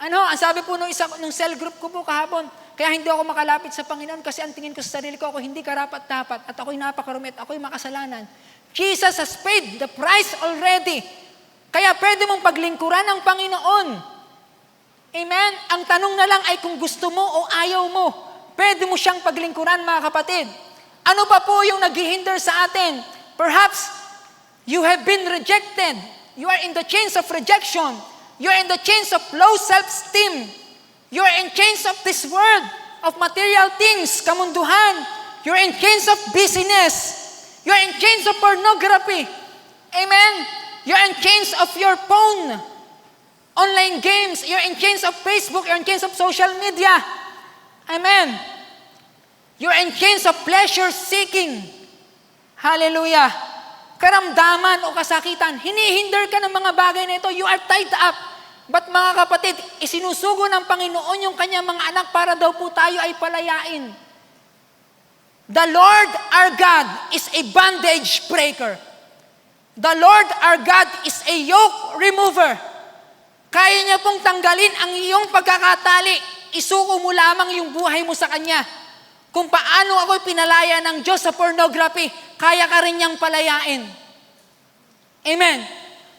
Ang sabi po nung cell group ko po kahapon, kaya hindi ako makalapit sa Panginoon kasi ang tingin ko sa sarili ko, ako hindi karapat-dapat at ako'y napakarumi at ako'y makasalanan. Jesus has paid the price already. Kaya pwede mong paglingkuran ng Panginoon. Amen? Ang tanong na lang ay kung gusto mo o ayaw mo. Pwede mo siyang paglingkuran, mga kapatid. Ano pa po yung naghihinder sa atin? Perhaps you have been rejected. You are in the chains of rejection. You are in the chains of low self-esteem. You are in chains of this world, of material things, kamunduhan. You are in chains of busyness. You are in chains of pornography. Amen? You are in chains of your phone, online games. You are in chains of Facebook. You are in chains of social media. Amen? You are in chains of pleasure seeking. Hallelujah. Karamdaman o kasakitan. Hinihinder ka ng mga bagay na ito. You are tied up. But mga kapatid, isinusugo ng Panginoon yung kanyang mga anak para daw po tayo ay palayain. The Lord our God is a bondage breaker. The Lord our God is a yoke remover. Kaya niya pong tanggalin ang iyong pagkakatali. Isuko mo lamang yung buhay mo sa Kanya. Kung paano ako'y pinalaya ng Diyos sa pornography, kaya ka rin niyang palayain. Amen.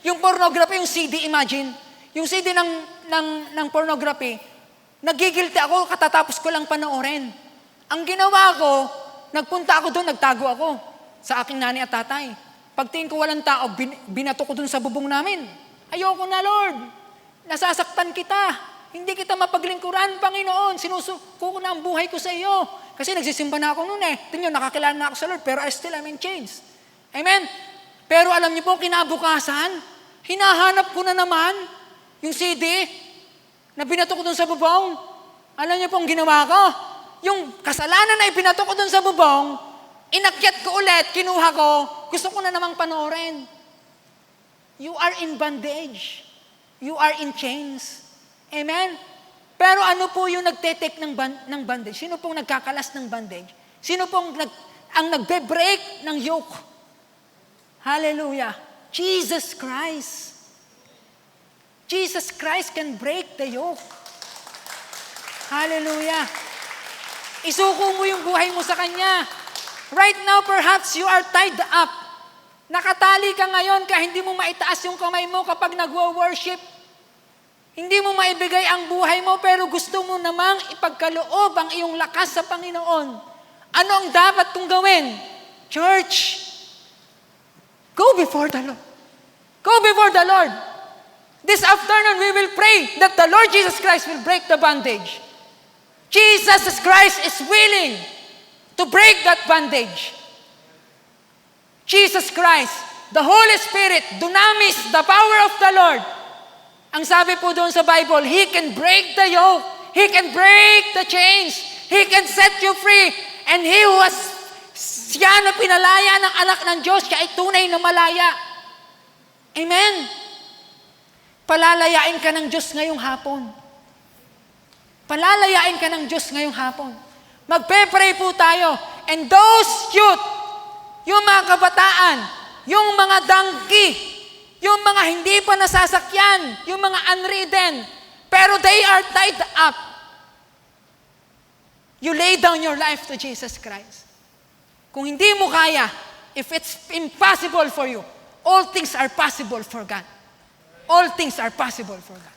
Yung pornography, yung CD, imagine. Yung CD ng pornography, nagigilty ako, katatapos ko lang panoorin. Ang ginawa ko, nagpunta ako doon, nagtago ako sa aking nanay at tatay. Pagtingin ko walang tao, binato ko doon sa bubong namin. Ayoko na, Lord. Nasasaktan kita. Hindi kita mapaglingkuran, Panginoon. Sinusuko ko na ang buhay ko sa iyo. Kasi nagsisimba na ako noon eh. Tingnan, nakakilala na ako sa Lord, pero I still am in chains. Amen? Pero alam niyo po, kinabukasan, hinahanap ko na naman yung CD na binato ko doon sa bubong. Alam niyo po ang ginawa ko? Yung kasalanan na ibinato ko doon sa bubong, inakyat ko ulit, kinuha ko, gusto ko na namang panoorin. You are in bondage. You are in chains. Amen? Pero ano po yung nagtetek ng bondage? Sino pong nagkakalas ng bondage? Sino pong ang nagbe-break ng yoke? Hallelujah. Jesus Christ. Jesus Christ can break the yoke. Hallelujah. Isuko mo yung buhay mo sa Kanya. Right now, perhaps you are tied up. Nakatali ka ngayon kaya hindi mo maitaas yung kamay mo kapag nagwo-worship. Hindi mo maibigay ang buhay mo pero gusto mo namang ipagkaloob ang iyong lakas sa Panginoon. Ano ang dapat kong gawin? Church, go before the Lord. Go before the Lord. This afternoon, we will pray that the Lord Jesus Christ will break the bondage. Jesus Christ is willing to break that bondage. Jesus Christ, the Holy Spirit, dunamis, the power of the Lord. Ang sabi po doon sa Bible, He can break the yoke. He can break the chains. He can set you free. And He who has siya na pinalaya ng anak ng Diyos, siya ay tunay na malaya. Amen. Palalayain ka ng Diyos ngayong hapon. Palalayain ka ng Diyos ngayong hapon. Magpe-pray po tayo. And those youth, yung mga kabataan, yung mga donkey, yung mga hindi pa nasasakyan, yung mga unridden, pero they are tied up. You lay down your life to Jesus Christ. Kung hindi mo kaya, if it's impossible for you, all things are possible for God. All things are possible for God.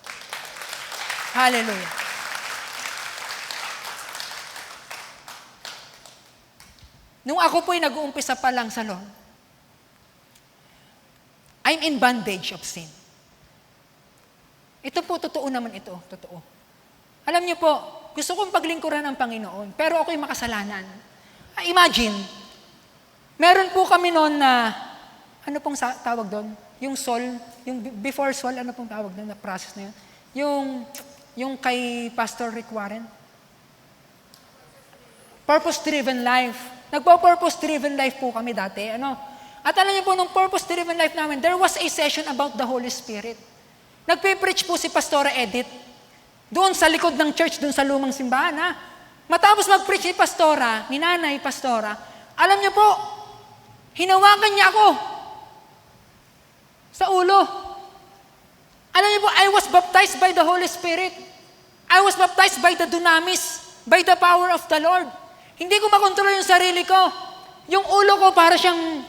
Hallelujah. Nung ako po'y nag-uumpisa pa lang sa Lord, I'm in bondage of sin. Ito po, totoo naman ito. Totoo. Alam niyo po, gusto kong paglingkuran ng Panginoon, pero ako'y makasalanan. Imagine, meron po kami noon na, ano pong tawag doon? Yung soul, yung before soul, ano pong tawag doon na process na yun? Yung kay Pastor Rick Warren. Purpose-driven life. Nagpo-purpose-driven life po kami dati. At alam niyo po, nung purpose-driven life namin, there was a session about the Holy Spirit. Nagpe-preach po si Pastora Edith doon sa likod ng church, doon sa lumang simbahan. Matapos mag-preach ni Pastora, ni Nanay Pastora, alam niyo po, hinawakan niya ako sa ulo. Alam niyo po, I was baptized by the Holy Spirit. I was baptized by the dunamis, by the power of the Lord. Hindi ko makontrol yung sarili ko. Yung ulo ko para siyang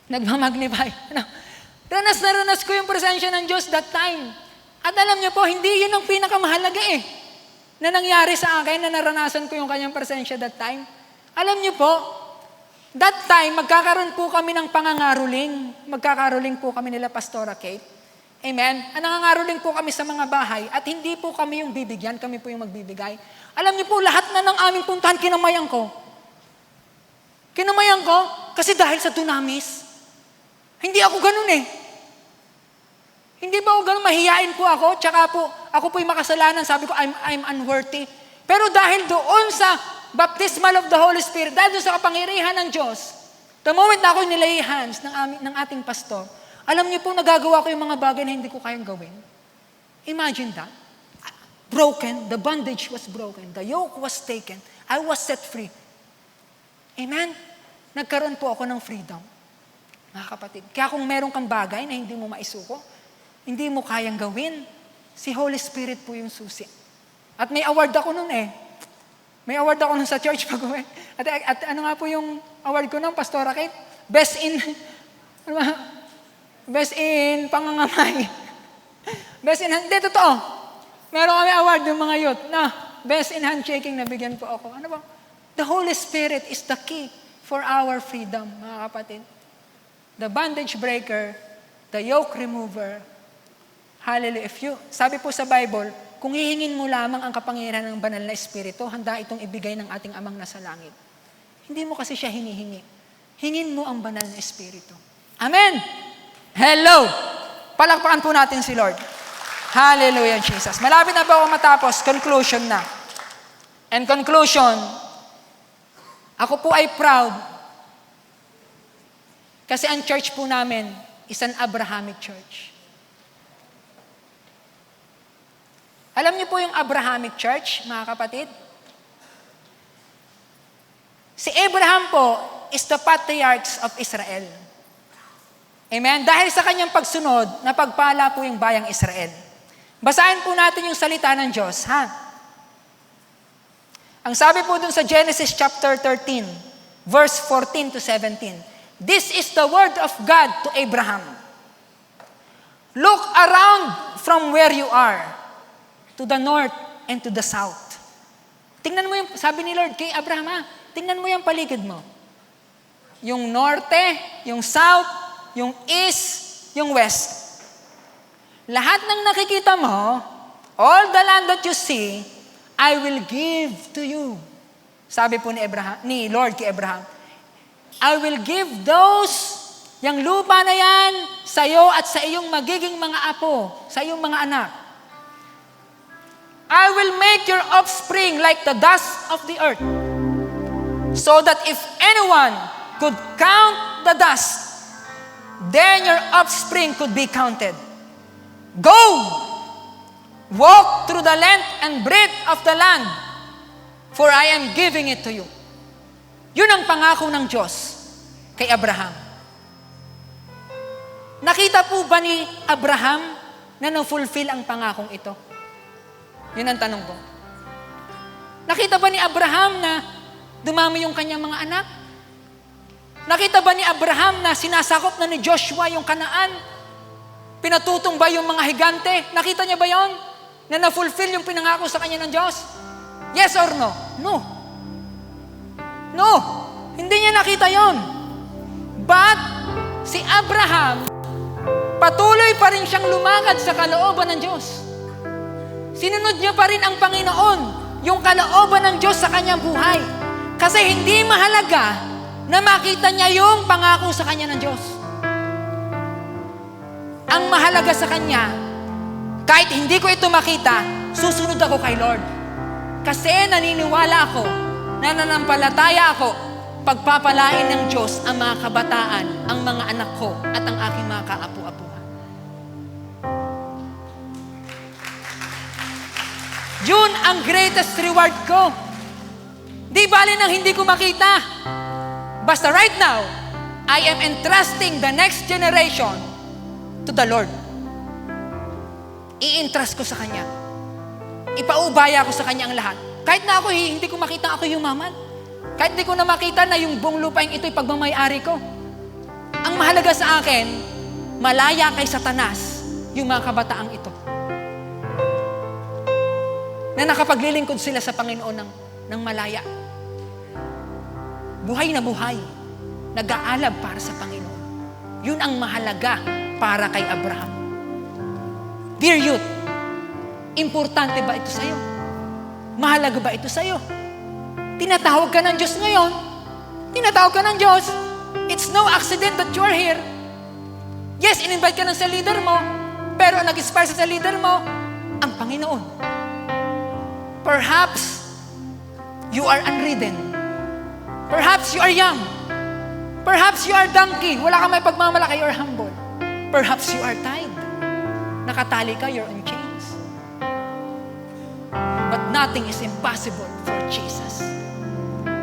nagmamagnify. Ranas na ranas ko yung presensya ng Diyos that time. At alam niyo po, hindi yun ang pinakamahalaga na nangyari sa akin, na naranasan ko yung kanyang presensya that time. Alam niyo po, that time, magkakaroon po kami ng pangangaruling. Magkakaruling po kami nila Pastora Kate. Amen? Nangangaruling po kami sa mga bahay at hindi po kami yung bibigyan, kami po yung magbibigay. Alam niyo po, lahat na ng aming puntahan, kinamayan ko. Kinamayan ko kasi dahil sa dunamis. Hindi ako ganun Hindi ba ako ganun? Mahiyain po ako, tsaka po, ako po'y makasalanan. Sabi ko, I'm unworthy. Pero dahil doon sa baptismal of the Holy Spirit, dahil doon sa kapangyarihan ng Diyos, the moment na ako nilay hands ng ating pastor, alam niyo po, nagagawa ko yung mga bagay na hindi ko kayang gawin. Imagine that. Broken, the bondage was broken, the yoke was taken, I was set free. Amen? Nagkaroon po ako ng freedom. Mga kapatid. Kaya kung meron kang bagay na hindi mo maisuko, hindi mo kayang gawin, si Holy Spirit po yung susi. At may award ako nun May award ako nun sa church pag-uwi. At ano nga po yung award ko nun, Pastora Kate? Best in pangangamay. Hindi, totoo. Meron kami award yung mga youth na best in handshaking, nabigyan po ako. Ano ba? The Holy Spirit is the key for our freedom, mga kapatid. The bondage breaker, the yoke remover. Hallelujah. Sabi po sa Bible, kung hihingin mo lamang ang kapangyarihan ng banal na Espiritu, handa itong ibigay ng ating Amang nasa langit. Hindi mo kasi siya hinihingi. Hingin mo ang banal na Espiritu. Amen! Hello! Palakpakan po natin si Lord. Hallelujah, Jesus. Malapit na po ako matapos. Conclusion na. And conclusion, ako po ay proud kasi ang church po namin is an Abrahamic church. Alam niyo po yung Abrahamic church, mga kapatid? Si Abraham po is the patriarch of Israel. Amen? Dahil sa kanyang pagsunod, napagpala po yung bayang Israel. Basahin po natin yung salita ng Diyos, Ang sabi po dun sa Genesis chapter 13, verse 14 to 17, this is the word of God to Abraham. Look around from where you are, to the north and to the south. Tingnan mo yung, sabi ni Lord kay Abraham, tingnan mo yung paligid mo. Yung norte, yung south, yung east, yung west. Lahat ng nakikita mo, all the land that you see, I will give to you. Sabi po ni Lord kay Abraham, I will give yung lupa na yan, sa iyo at sa iyong magiging mga apo, sa iyong mga anak. I will make your offspring like the dust of the earth, so that if anyone could count the dust, then your offspring could be counted. Go! Walk through the length and breadth of the land, for I am giving it to you. Yun ang pangako ng Diyos kay Abraham. Nakita po ba ni Abraham na na-fulfill ang pangakong ito? Yun ang tanong ko. Nakita ba ni Abraham na dumami yung kanyang mga anak? Nakita ba ni Abraham na sinasakop na ni Joshua yung Kanaan? Pinatutong ba yung mga higante? Nakita niya ba yon? na na-fulfill yung pinangako sa kanya ng Diyos? Yes or no? No. No. Hindi niya nakita yon. But, si Abraham, patuloy pa rin siyang lumakad sa kalooban ng Diyos. Sinunod niya pa rin ang Panginoon, yung kalooban ng Diyos sa kanyang buhay. Kasi hindi mahalaga na makita niya yung pangako sa kanya ng Diyos. Ang mahalaga sa kanya, kahit hindi ko ito makita, susunod ako kay Lord. Kasi naniniwala ako, nananampalataya ako, pagpapalain ng Diyos ang mga kabataan, ang mga anak ko, at ang aking mga kaapu-apuhan. Yun ang greatest reward ko. Di bali nang hindi ko makita. Basta right now, I am entrusting the next generation to the Lord. I-entrust ko sa Kanya. Ipaubaya ko sa Kanya ang lahat. Kahit na ako, hindi ko makita ako yumaman. Kahit hindi ko na makita na yung buong lupain ito'y pagmamayari ko. Ang mahalaga sa akin, malaya kay Satanas yung mga kabataang ito. Na nakapaglilingkod sila sa Panginoon ng malaya. Buhay na buhay. Nag-aalab para sa Panginoon. Yun ang mahalaga para kay Abraham. Dear youth, importante ba ito sa'yo? Mahalaga ba ito sa'yo? Tinatawag ka ng Diyos ngayon. Tinatawag ka ng Diyos. It's no accident that you are here. Yes, in-invite ka ng sa leader mo, pero nag-inspire sa leader mo, ang Panginoon. Perhaps, you are unridden. Perhaps you are young. Perhaps you are donkey. Wala ka may pagmamalaki or humble. Perhaps you are tied. Nakatali ka, you're in chains. But nothing is impossible for Jesus.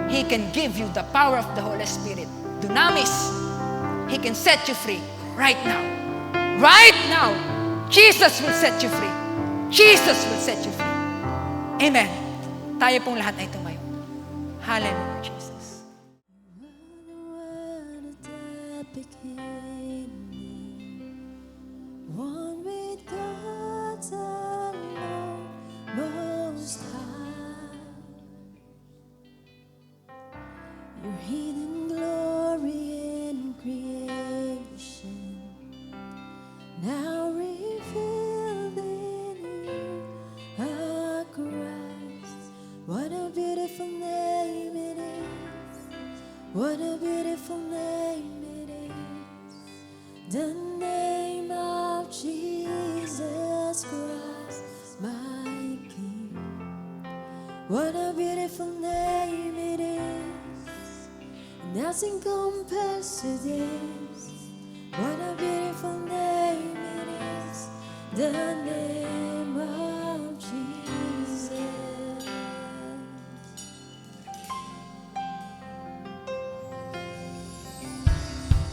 He can give you the power of the Holy Spirit. Dunamis. He can set you free right now. Right now. Jesus will set you free. Jesus will set you free. Amen. Tayo pong lahat ay tumayo. Hallelujah, Jesus. One with God's alone, most high. Your hidden glory in creation, now revealed in you, our Christ. What a beautiful name it is. What a beautiful name it is. The name of Jesus Christ, my King. What a beautiful name it is. Nothing compares to this. What a beautiful name it is. The name of Jesus.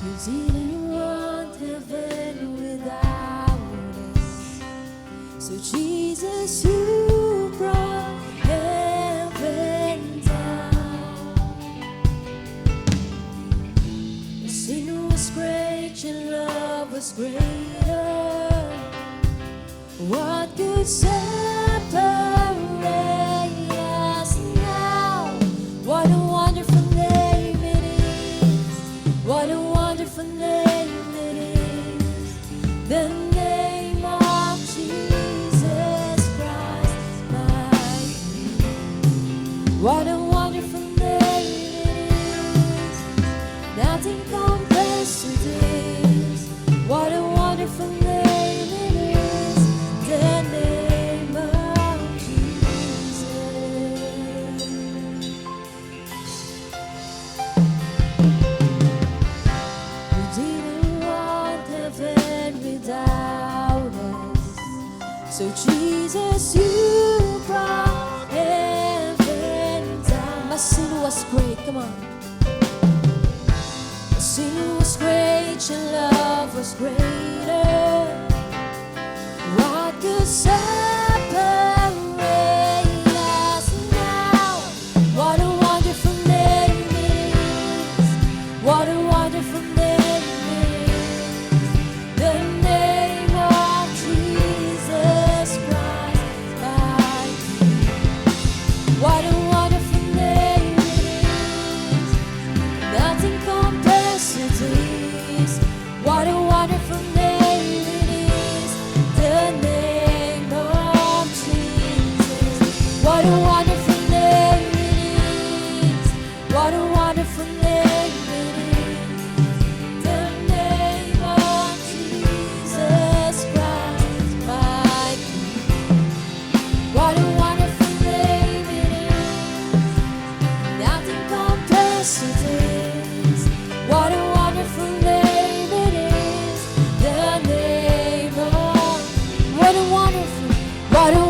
You didn't want heaven without us. So Jesus, you brought heaven down. Your sin was great, your love was greater. What could separate us now? What a wonderful name it is. What a wonderful name it is. The name of Jesus Christ, my King. What a wonderful name it is. Nothing compares to this. What a wonderful name it is. The name of Jesus. You didn't want heaven without us. So Jesus, you brought heaven down. My sin was great, come on. My sin was great, your love was greater. What could separate us now? What a wonderful name it is. What a wonderful name it is. The name of Jesus Christ, is. What a wonderful name it is. The name of Jesus. What a wonderful name it is. What a wonderful name it is. The name of Jesus Christ, my King. What a wonderful name it is. Nothing compares to this. What a wonderful name it is. The name of. What a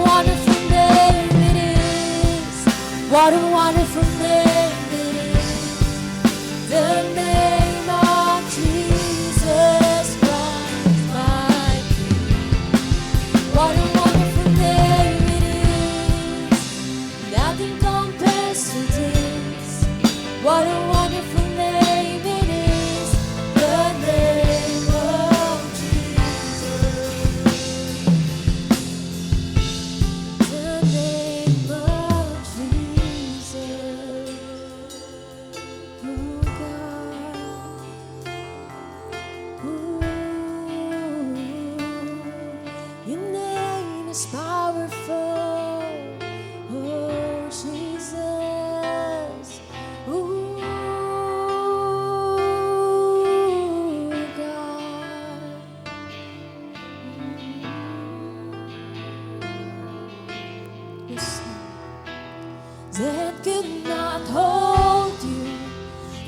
wonderful name it is. What a wonderful name it is. The name of Jesus Christ, my King. What a wonderful name it is. Nothing compares to this. What a wonderful name it is. The name of Jesus. The name of Jesus. Oh God. Ooh. Your name is powerful. Oh Jesus. Ooh, God. Listen. That could not hold you.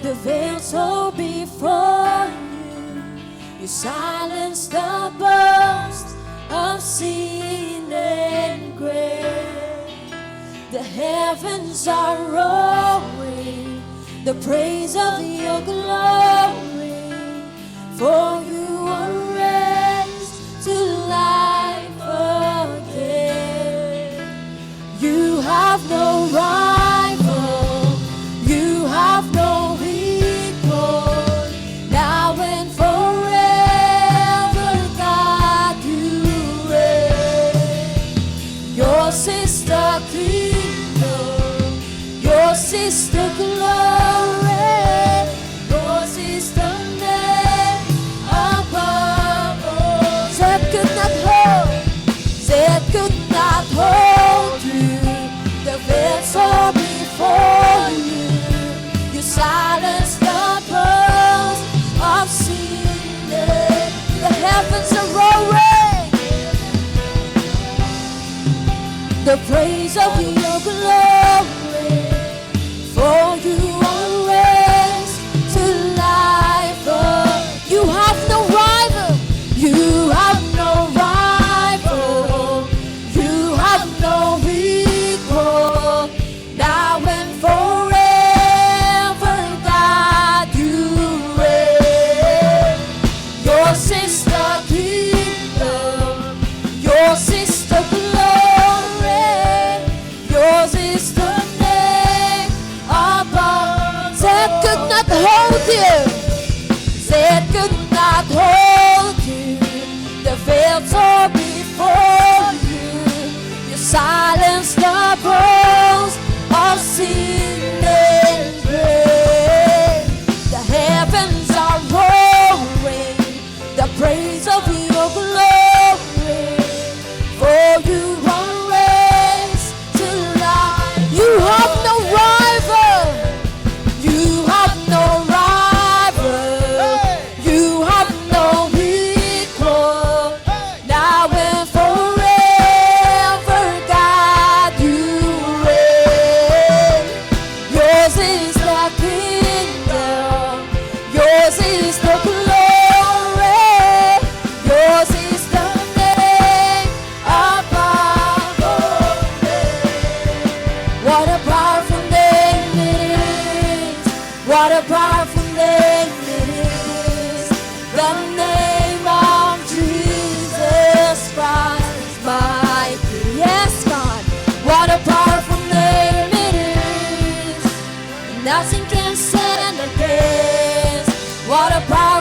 The veil so before you. You silenced the boast of sin and grave. The heavens are roaring the praise of your glory. For you are raised to life again. You have no rival. You have no equal. Now and forever, God, you reign. Yours is the kingdom. Yours is the glory. Yours is the name above all. That could not hold you. The vessel before you. You silenced the boast of sin. The heavens are roaring the praise of your glory. For you are raised to life. You have no rival. You have no rival. You have no equal. Now and forever, God, you reign. Yours is the kingdom. Yours is the glory. Yours is the name above. That could not hold you. That could not hold you. The veil tore before you. You silenced the boast of sin and grave. The heavens are roaring the praise of your glory. For you are raised to life. You have no rival. You have no rival. You have no equal. Now and forever, God, you reign. Yours is the kingdom. Yours is the glory. Yours is the name above all names. What a powerful name it is. What a powerful name it is. The name of Jesus Christ, my King. Yes, God. What a powerful name it is. Nothing can stand against. What a powerful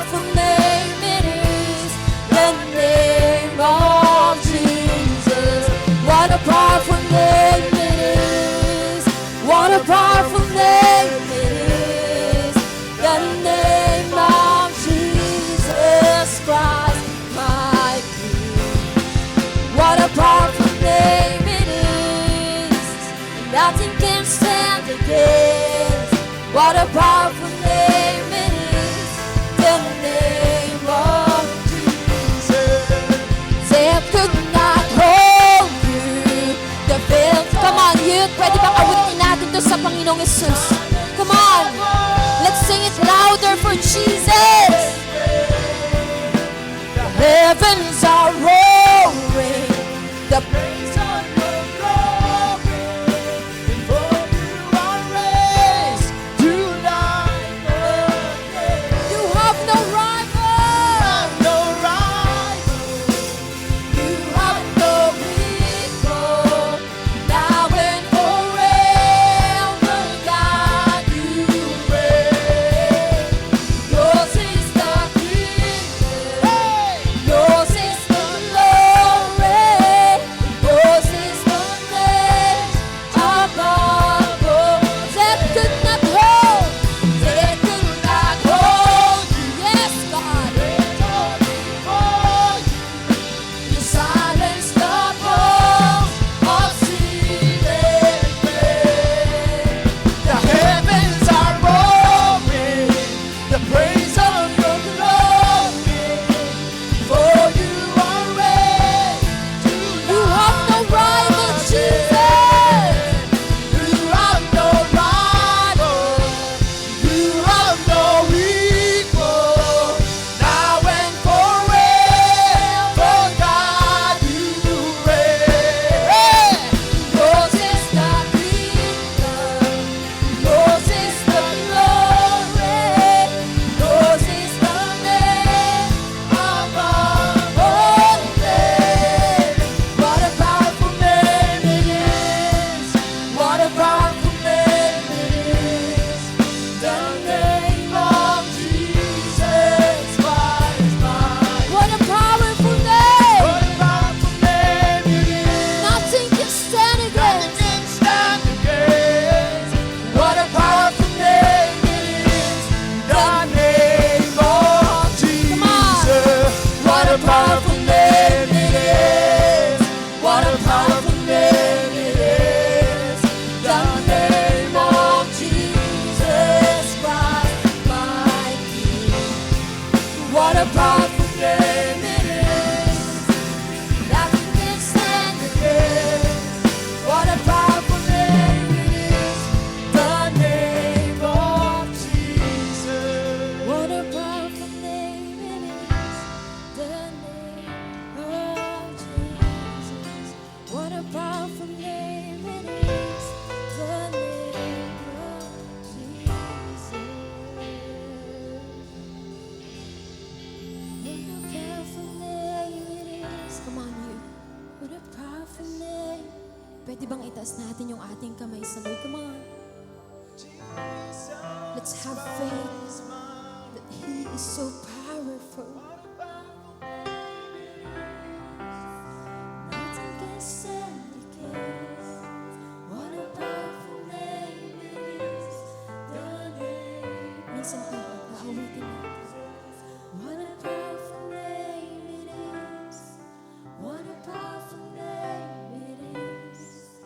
can stand against. What a powerful name it is, the name of Jesus. Death could not hold you. The veil. Come on, youth. Pwede bang awitin natin to sa Panginoong Jesus? Come on. Let's sing it louder for Jesus. The heavens are roaring. The praise of your glory. Before you are raised to life again. You have no rival. No rival. You have no equal. Now and forever, God, you reign. Yours is the kingdom. Yours is the glory. Yours is the name above all. Death could not hold. Death could not hold you. Yes, God. You silenced the voice of sin and grave. The heavens are roaring, the praise of your glory. For you are raised to You have no rival, Jesus. You have no rival. You have no equal. Now and forever, God, you reign. Yours is the kingdom. Yours is the glory. Yours is the name above all names. What a powerful name it is. What a powerful name it is. The name of Jesus Christ, What a powerful name. What a powerful name it is. Nothing can stand against. Nothing can stand against. What a powerful name it is. The name of Jesus. What a powerful name it is. What a powerful name it is. The name of Jesus Christ, my King. What a powerful name it is. Nothing can stand against. What a powerful name it is. The name of Jesus. What a powerful name it is. The name of Jesus. What a powerful name it is. The name of Jesus. What a powerful name it is. Come on, you. What a powerful name. Pwede bang itaas natin yung ating kamay sabay? Come on. Let's have faith that He is so powerful. Nothing can stand against. What a powerful name it is. The name. Minsan pa, naawitin natin. What a powerful name it is. What a powerful name it is.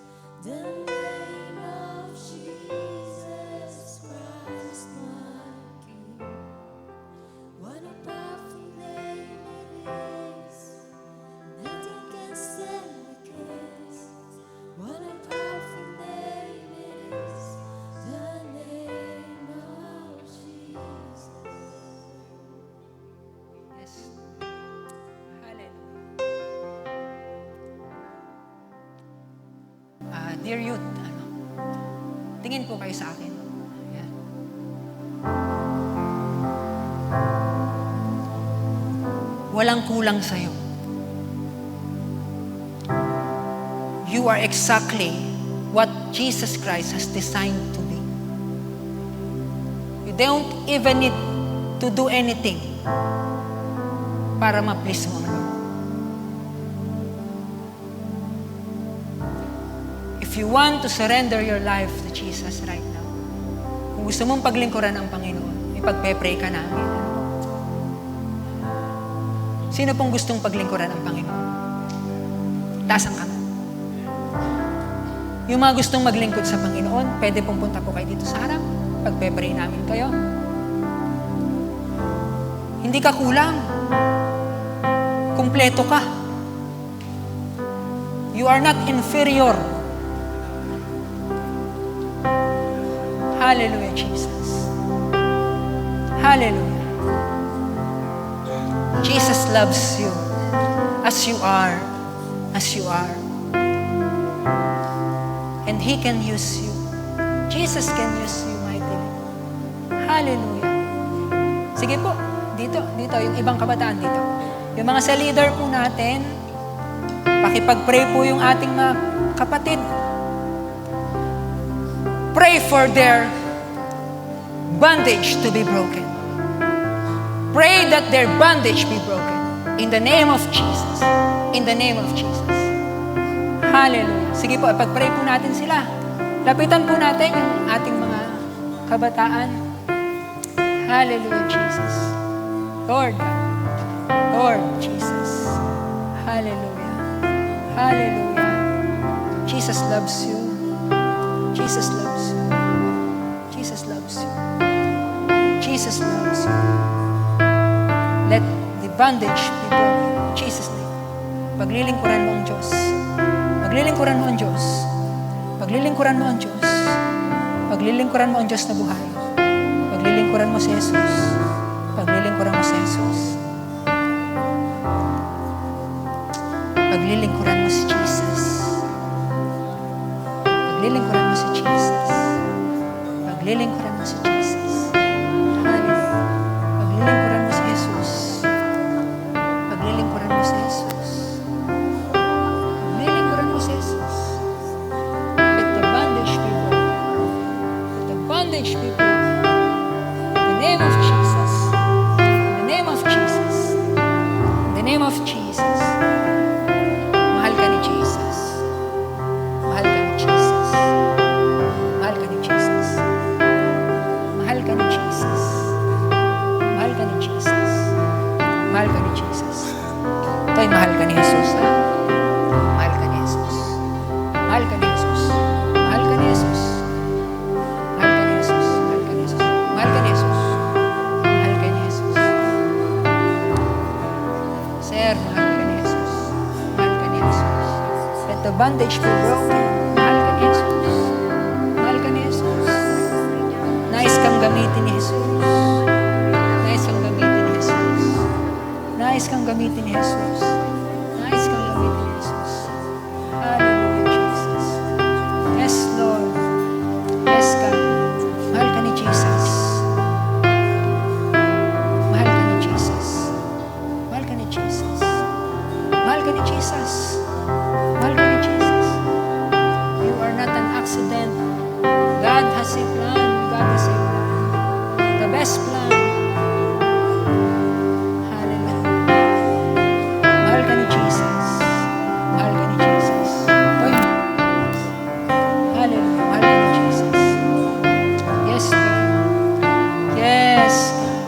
The name of Jesus Christ, my King. What a powerful name it is. Nothing can stand against. What a powerful name it is. The name of Jesus. Yes. Hallelujah. Dear youth, tingin po kayo sa akin. Ayan. Walang kulang sa'yo. You are exactly what Jesus Christ has designed to be. You don't even need to do anything para ma-please mo ang Lord. If you want to surrender your life to Jesus right now, kung gusto mong paglingkuran ang Panginoon, ipagpe-pray ka namin. Sino pong gustong paglingkuran ang Panginoon? Taas ang kamay. Yung mga gustong maglingkod sa Panginoon, pwede pong punta po kayo dito sa harap. Pagpe-pray namin kayo. Hindi ka kulang. Kumpleto ka. You are not inferior. Hallelujah, Jesus. Hallelujah. Jesus loves you as you are, as you are. And He can use you. Jesus can use you mightily. Hallelujah. Sige po, dito, yung ibang kabataan dito. Yung mga sa leader po natin, pakipag-pray po yung ating mga kapatid. Pray for their bondage to be broken. Pray that their bondage be broken. In the name of Jesus. In the name of Jesus. Hallelujah. Sige po, ipag-pray po natin sila. Lapitan po natin yung ating mga kabataan. Hallelujah, Jesus. Lord Jesus. Hallelujah. Hallelujah. Jesus loves you. Jesus loves you. Jesus loves you. Jesus loves you. Let the bondage be broken. In Jesus' name. Paglilingkuran mo ang Diyos. Paglilingkuran mo ang Diyos. Paglilingkuran mo ang Diyos. Paglilingkuran mo ang Diyos na buhay. Paglilingkuran mo si Jesus. Paglilingkuran mo si Jesus. Paglilingkuran mo si Jesus. Paglilingkuran mo si Jesus. Paglilingkuran mo si Jesus. Hallelujah. Paglilingkuran mo si Jesus. Paglilingkuran mo si Jesus. Paglilingkuran mo si Jesus. Let the bondage be broken. Let the bondage be broken. In the name of Jesus. In the name of Jesus. In the name of Jesus. Mahal ka ni Jesus. Mahal ka ni Jesus. Mahal ka ni Jesus. Mahal ka ni Jesus. Mahal ka ni Jesus. Mahal ka ni Jesus. To'y mahal ka ni Jesus, ha? Mahal ka ni Jesus. Mahal ka ni Jesus. Mahal ka ni Jesus. Mahal ka ni Jesus. Mahal ka ni Jesus. Mahal ka ni Jesus. Mahal ka ni Jesus. Sir, mahal ka ni Jesus. Mahal ka ni Jesus. Let the bondage be broken. Mahal ka ni Jesus. Mahal ka ni Jesus. Nais kang gamitin ni Jesus. Nais kang gamitin ni Jesus. Nais kang gamitin ni Jesus. Nais kang gamitin ni Jesus. Hallelujah, Jesus. Yes, Lord. Yes, God. Mahal ka ni Jesus. Mahal ka ni Jesus. Mahal ka ni Jesus. Mahal ka ni Jesus. Mahal ka ni Jesus. You are not an accident. God has a plan. God has a plan. The best plan. Hallelujah. Mahal ka ni Jesus. Mahal ka ni Jesus. Toy. Hallelujah. Mahal ka ni Jesus. Yes, Lord. Yes, God.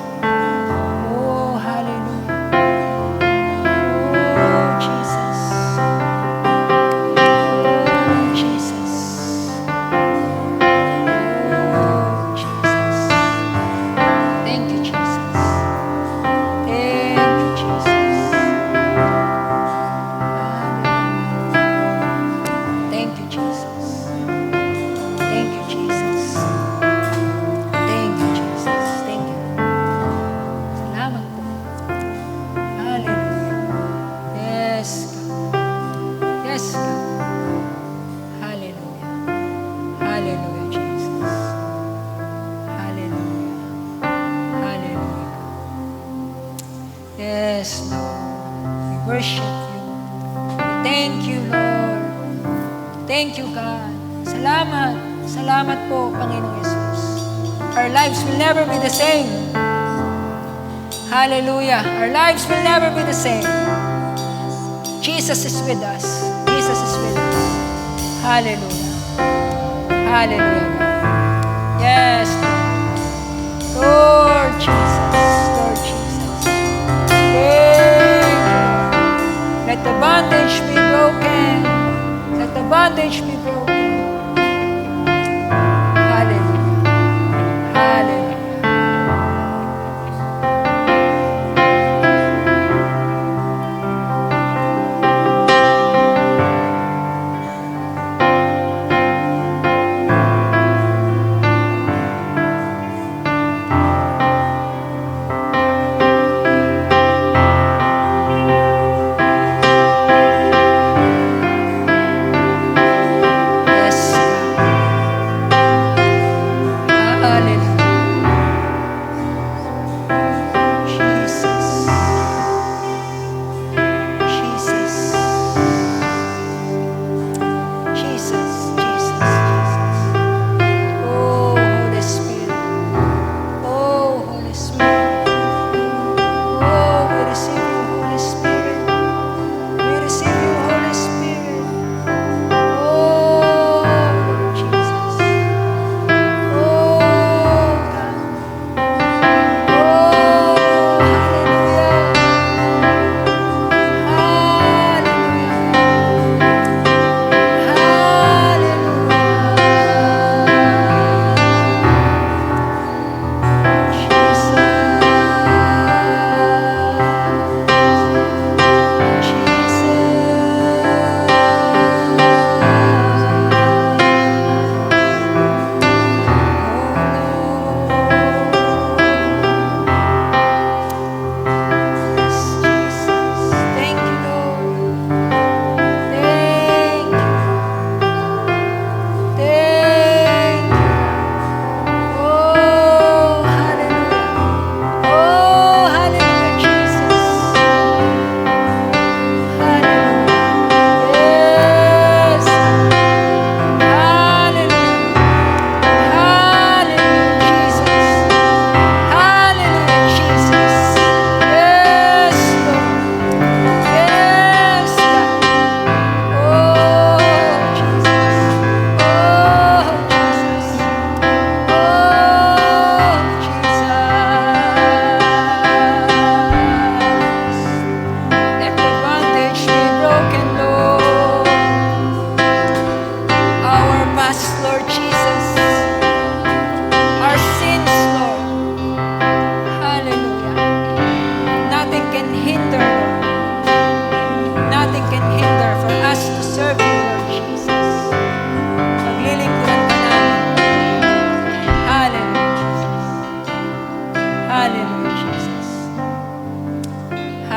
Oh, hallelujah. Oh, Jesus. Oh, Jesus. Oh, Jesus. Thank you, Jesus. Thank you, Jesus. Hallelujah. Thank you, Jesus. Thank you, Jesus. Thank you, Jesus. Thank you. Salamat po. Hallelujah. Yes, God. Yes, God. Hallelujah. Hallelujah, Jesus. Hallelujah. Hallelujah. Yes, Lord. We worship you. We thank you, Lord. Thank you, God. Salamat. Salamat po, Panginoon Jesus. Our lives will never be the same. Hallelujah. Our lives will never be the same. Jesus is with us. Jesus is with us. Hallelujah. Hallelujah, God. Yes, Lord. Lord Jesus. Lord Jesus. Thank you. Let the bondage be broken. Let the bondage be broken.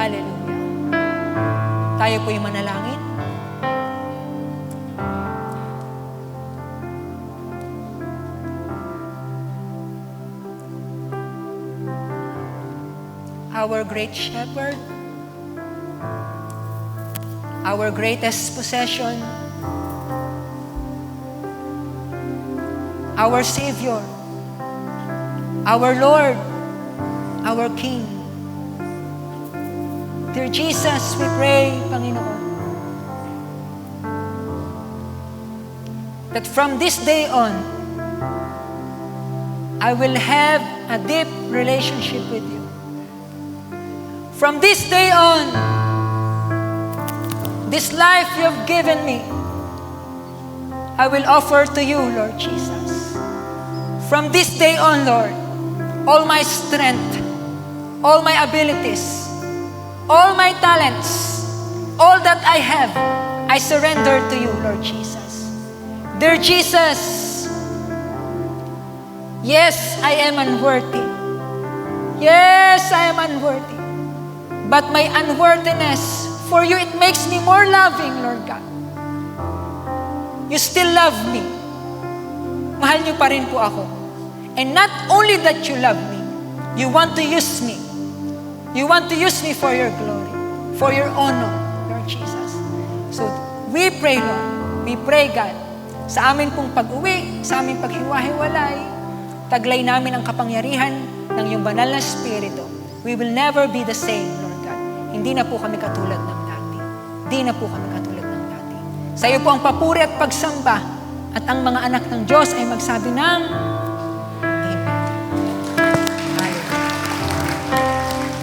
Hallelujah. Tayo po'y manalangin. Our great shepherd, our greatest possession, our Savior, our Lord, our King. Dear Jesus, we pray, Panginoon, that from this day on, I will have a deep relationship with you. From this day on, this life you have given me, I will offer to you, Lord Jesus. From this day on, Lord, all my strength, all my abilities, all my talents, all that I have, I surrender to you, Lord Jesus. Dear Jesus, yes, I am unworthy. Yes, I am unworthy. But my unworthiness, for you, it makes me more loving, Lord God. You still love me. Mahal niyo pa rin po ako. And not only that you love me, you want to use me. You want to use me for your glory, for your honor, Lord Jesus. So, we pray, Lord. We pray, God, sa amin pong pag-uwi, sa aming paghiwa-hiwalay, taglay namin ang kapangyarihan ng iyong banal na Espiritu. We will never be the same, Lord God. Hindi na po kami katulad ng dati. Hindi na po kami katulad ng dati. Sa iyo po ang papuri at pagsamba, at ang mga anak ng Diyos ay magsabi ng